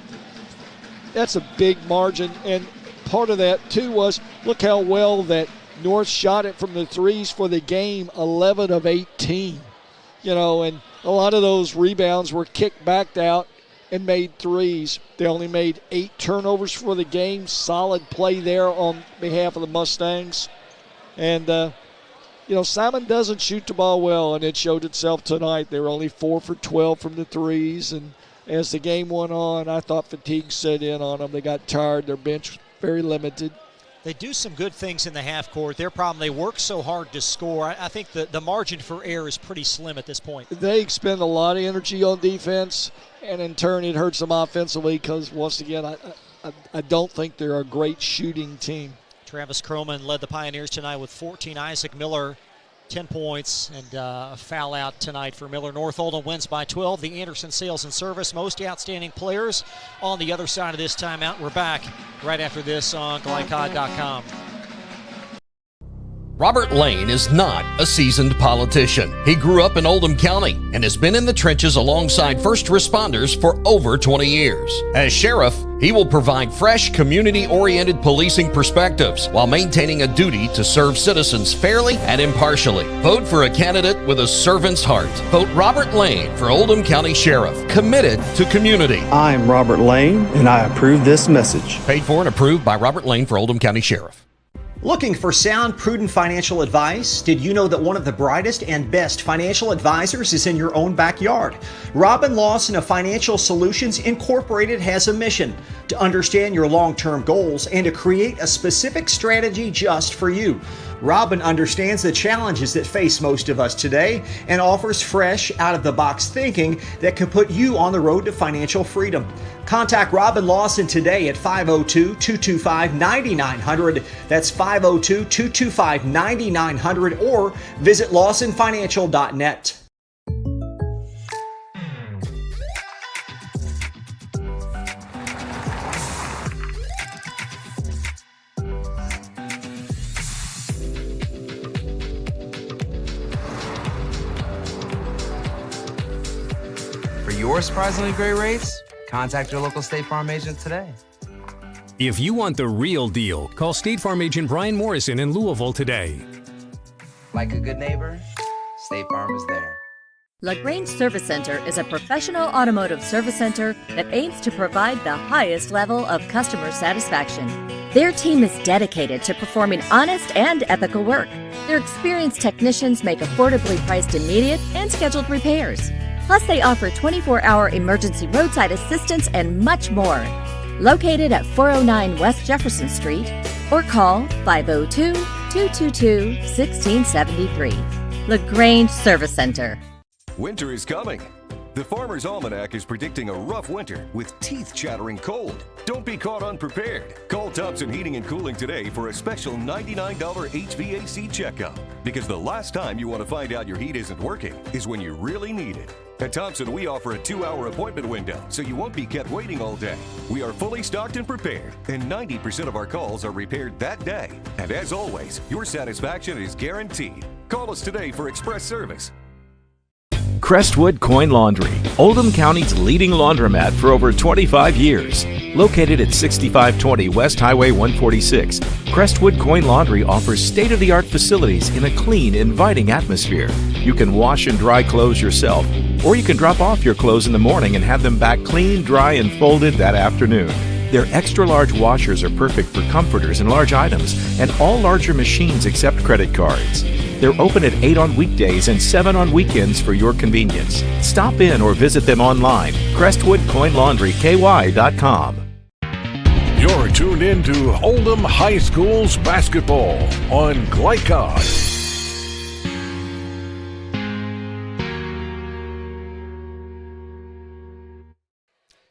That's a big margin. And part of that, too, was look how well that North shot it from the threes for the game, 11 of 18. You know, and a lot of those rebounds were kicked back out and made threes. They only made 8 turnovers for the game. Solid play there on behalf of the Mustangs. And, you know, Simon doesn't shoot the ball well, and it showed itself tonight. They were only 4 for 12 from the threes, and as the game went on, I thought fatigue set in on them. They got tired. Their bench very limited. They do some good things in the half court. Their problem, they work so hard to score. I think the margin for error is pretty slim at this point. They expend a lot of energy on defense, and in turn it hurts them offensively because, once again, I don't think they're a great shooting team. Travis Croman led the Pioneers tonight with 14. Isaac Miller, 10 points, and a foul out tonight for Miller. North Oldham wins by 12. The Anderson Sales and Service Most Outstanding Players on the other side of this timeout. We're back right after this on Glycod.com. Robert Lane is not a seasoned politician. He grew up in Oldham County and has been in the trenches alongside first responders for over 20 years. As sheriff, he will provide fresh, community-oriented policing perspectives while maintaining a duty to serve citizens fairly and impartially. Vote for a candidate with a servant's heart. Vote Robert Lane for Oldham County Sheriff, committed to community. I'm Robert Lane, and I approve this message. Paid for and approved by Robert Lane for Oldham County Sheriff. Looking for sound, prudent financial advice? Did you know that one of the brightest and best financial advisors is in your own backyard? Robin Lawson of Financial Solutions Incorporated has a mission to understand your long-term goals and to create a specific strategy just for you. Robin understands the challenges that face most of us today and offers fresh, out-of-the-box thinking that can put you on the road to financial freedom. Contact Robin Lawson today at 502-225-9900. That's 502-225-9900, or visit lawsonfinancial.net. For your surprisingly great rates, contact your local State Farm agent today. If you want the real deal, call State Farm agent Brian Morrison in Louisville today. Like a good neighbor, State Farm is there. LaGrange Service Center is a professional automotive service center that aims to provide the highest level of customer satisfaction. Their team is dedicated to performing honest and ethical work. Their experienced technicians make affordably priced immediate and scheduled repairs. Plus, they offer 24-hour emergency roadside assistance and much more. Located at 409 West Jefferson Street, or call 502-222-1673. LaGrange Service Center. Winter is coming. The Farmer's Almanac is predicting a rough winter with teeth-chattering cold. Don't be caught unprepared. Call Thompson Heating and Cooling today for a special $99 HVAC checkup. Because the last time you want to find out your heat isn't working is when you really need it. At Thompson, we offer a 2-hour appointment window, so you won't be kept waiting all day. We are fully stocked and prepared, and 90% of our calls are repaired that day. And as always, your satisfaction is guaranteed. Call us today for express service. Crestwood Coin Laundry, Oldham County's leading laundromat for over 25 years. Located at 6520 West Highway 146, Crestwood Coin Laundry offers state-of-the-art facilities in a clean, inviting atmosphere. You can wash and dry clothes yourself, or you can drop off your clothes in the morning and have them back clean, dry, and folded that afternoon. Their extra-large washers are perfect for comforters and large items, and all larger machines accept credit cards. They're open at 8 on weekdays and 7 on weekends for your convenience. Stop in or visit them online, crestwoodcoinlaundryky.com. You're tuned in to Oldham High School's basketball on Glycod.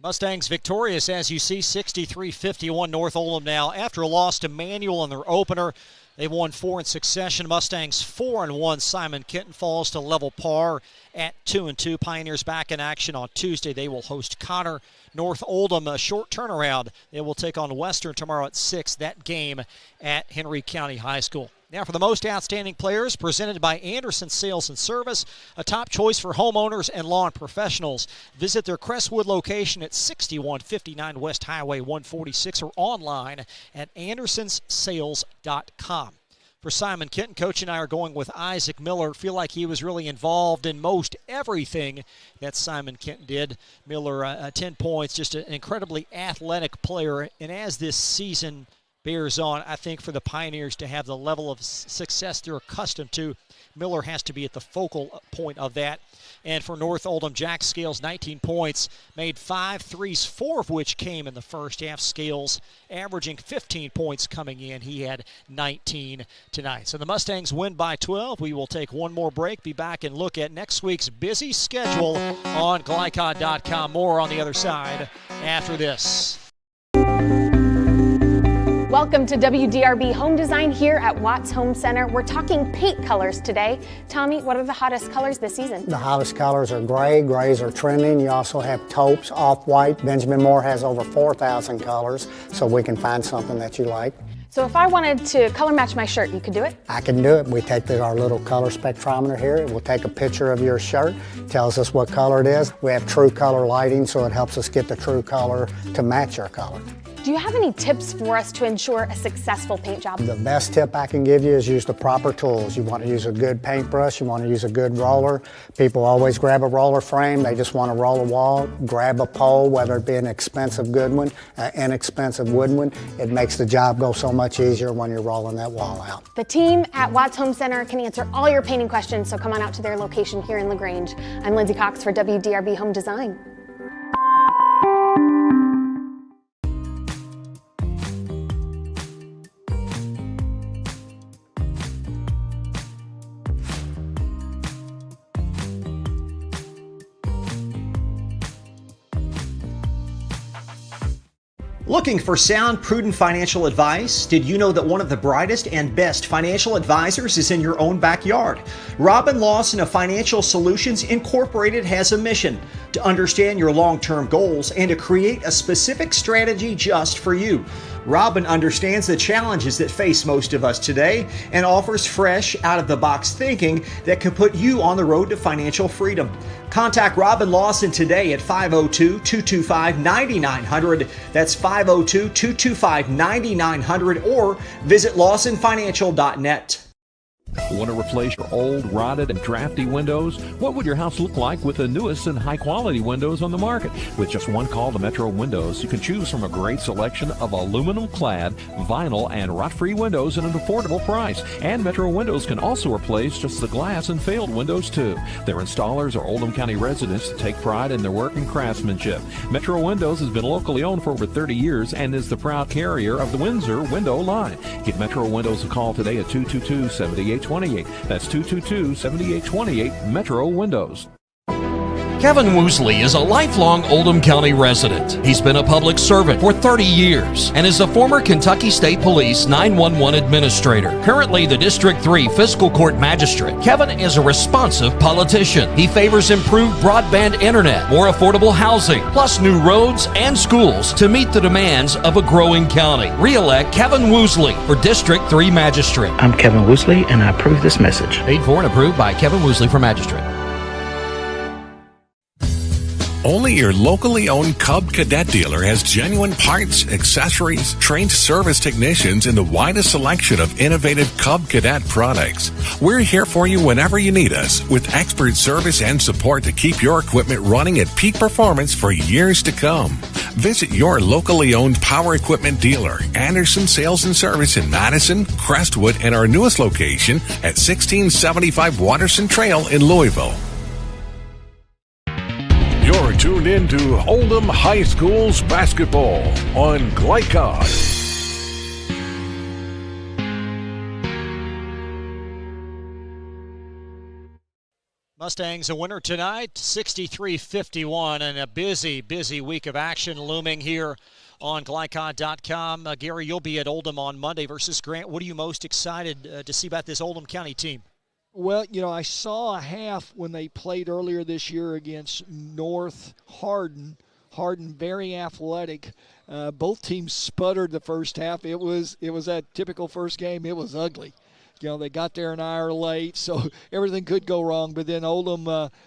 Mustangs victorious, as you see, 63-51 North Oldham now. After a loss to Manual in their opener, they've won 4 in succession. Mustangs 4-1. Simon Kenton falls to level par at 2-2. Pioneers back in action on Tuesday. They will host Connor. North Oldham, a short turnaround. They will take on Western tomorrow at 6. That game at Henry County High School. Now for the most outstanding players, presented by Anderson Sales and Service, a top choice for homeowners and lawn professionals. Visit their Crestwood location at 6159 West Highway 146 or online at andersonssales.com. For Simon Kenton, Coach and I are going with Isaac Miller. Feel like he was really involved in most everything that Simon Kenton did. Miller, 10 points, just an incredibly athletic player. And as this season bears on, I think for the Pioneers to have the level of success they're accustomed to, Miller has to be at the focal point of that. And for North Oldham, Jack Scales, 19 points, made 5 threes, 4 of which came in the first half. Scales averaging 15 points coming in. He had 19 tonight. So the Mustangs win by 12. We will take one more break, be back and look at next week's busy schedule on Glycod.com. More on the other side after this. Welcome to WDRB Home Design here at Watts Home Center. We're talking paint colors today. Tommy, what are the hottest colors this season? The hottest colors are gray. Grays are trending. You also have taupes, off-white. Benjamin Moore has over 4,000 colors, so we can find something that you like. So if I wanted to color match my shirt, you could do it? I can do it. We take our little color spectrometer here. It will take a picture of your shirt, tells us what color it is. We have true color lighting, so it helps us get the true color to match your color. Do you have any tips for us to ensure a successful paint job? The best tip I can give you is use the proper tools. You want to use a good paintbrush, you want to use a good roller. People always grab a roller frame, they just want to roll a wall. Grab a pole, whether it be an expensive good one, an inexpensive wood one. It makes the job go so much easier when you're rolling that wall out. The team at Watts Home Center can answer all your painting questions, so come on out to their location here in LaGrange. I'm Lindsay Cox for WDRB Home Design. Looking for sound, prudent financial advice? Did you know that one of the brightest and best financial advisors is in your own backyard? Robin Lawson of Financial Solutions Incorporated has a mission to understand your long-term goals and to create a specific strategy just for you. Robin understands the challenges that face most of us today and offers fresh, out-of-the-box thinking that can put you on the road to financial freedom. Contact Robin Lawson today at 502-225-9900. That's 502-225-9900 or visit lawsonfinancial.net. Want to replace your old, rotted, and drafty windows? What would your house look like with the newest and high-quality windows on the market? With just one call to Metro Windows, you can choose from a great selection of aluminum-clad, vinyl, and rot-free windows at an affordable price. And Metro Windows can also replace just the glass and failed windows, too. Their installers are Oldham County residents that take pride in their work and craftsmanship. Metro Windows has been locally owned for over 30 years and is the proud carrier of the Windsor window line. Give Metro Windows a call today at 222-7828. That's 222-7828 Metro Windows. Kevin Woosley is a lifelong Oldham County resident. He's been a public servant for 30 years and is a former Kentucky State Police 911 administrator. Currently the District 3 Fiscal Court Magistrate. Kevin is a responsive politician. He favors improved broadband internet, more affordable housing, plus new roads and schools to meet the demands of a growing county. Re-elect Kevin Woosley for District 3 Magistrate. I'm Kevin Woosley, and I approve this message. Paid for and approved by Kevin Woosley for Magistrate. Only your locally owned Cub Cadet dealer has genuine parts, accessories, trained service technicians, and the widest selection of innovative Cub Cadet products. We're here for you whenever you need us, with expert service and support to keep your equipment running at peak performance for years to come. Visit your locally owned power equipment dealer, Anderson Sales and Service in Madison, Crestwood, and our newest location at 1675 Waterson Trail in Louisville. You're tuned in to Oldham High School's basketball on Glycod. Mustangs a winner tonight, 63-51, and a busy week of action looming here on Glycod.com. Gary, you'll be at Oldham on Monday versus Grant. What are you most excited to see about this Oldham County team? Well, I saw a half when they played earlier this year against North Hardin. Hardin, very athletic. Both teams sputtered the first half. It was that typical first game. It was ugly. They got there an hour late, so everything could go wrong. But then Oldham,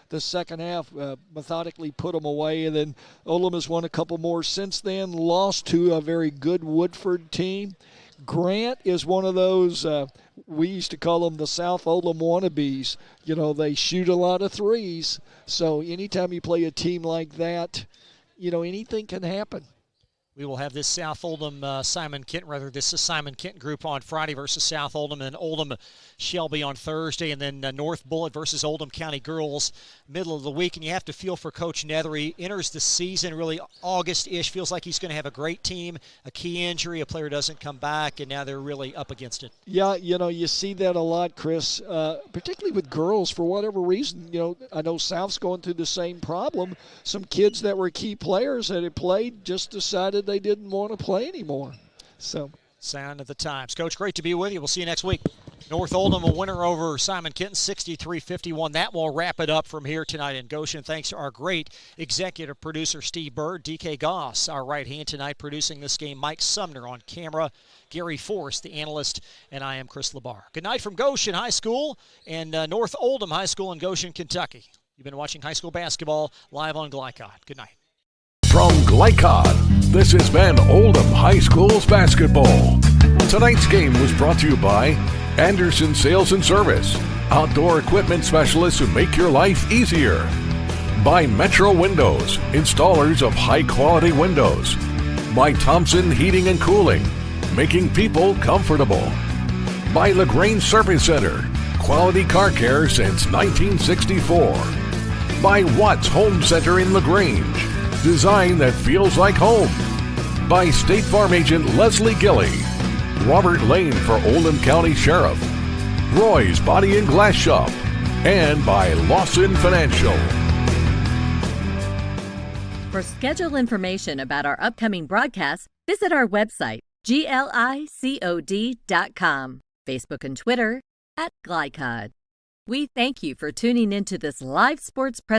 the second half, methodically put them away. And then Oldham has won a couple more since then, lost to a very good Woodford team. Grant is one of those, we used to call them the South Oldham wannabes. They shoot a lot of threes. So anytime you play a team like that, anything can happen. We will have this South Oldham Simon Kenton group on Friday versus South Oldham, and Oldham Shelby on Thursday, and then North Bullitt versus Oldham County girls middle of the week. And you have to feel for Coach Nether. He enters the season really August-ish, feels like he's going to have a great team, a key injury, a player doesn't come back, and now they're really up against it. Yeah, you see that a lot, Chris, particularly with girls for whatever reason. I know South's going through the same problem. Some kids that were key players that had played just decided they didn't want to play anymore. So, sign of the times. Coach, great to be with you. We'll see you next week. North Oldham a winner over Simon Kenton, 63-51. That will wrap it up from here tonight in Goshen. Thanks to our great executive producer, Steve Bird, DK Goss, our right hand tonight producing this game, Mike Sumner on camera, Gary Forrest, the analyst, and I am Chris Labar. Good night from Goshen High School and North Oldham High School in Goshen, Kentucky. You've been watching high school basketball live on Glycod. Good night. From Glycod, this has been Oldham High School's basketball. Tonight's game was brought to you by Anderson Sales and Service, outdoor equipment specialists who make your life easier. By Metro Windows, installers of high-quality windows. By Thompson Heating and Cooling, making people comfortable. By LaGrange Service Center, quality car care since 1964. By Watts Home Center in LaGrange, design that feels like home. By State Farm Agent Leslie Gilley, Robert Lane for Oldham County Sheriff, Roy's Body and Glass Shop, and by Lawson Financial. For schedule information about our upcoming broadcasts, visit our website, glicod.com, Facebook and Twitter @Glycod. We thank you for tuning into this live sports presentation.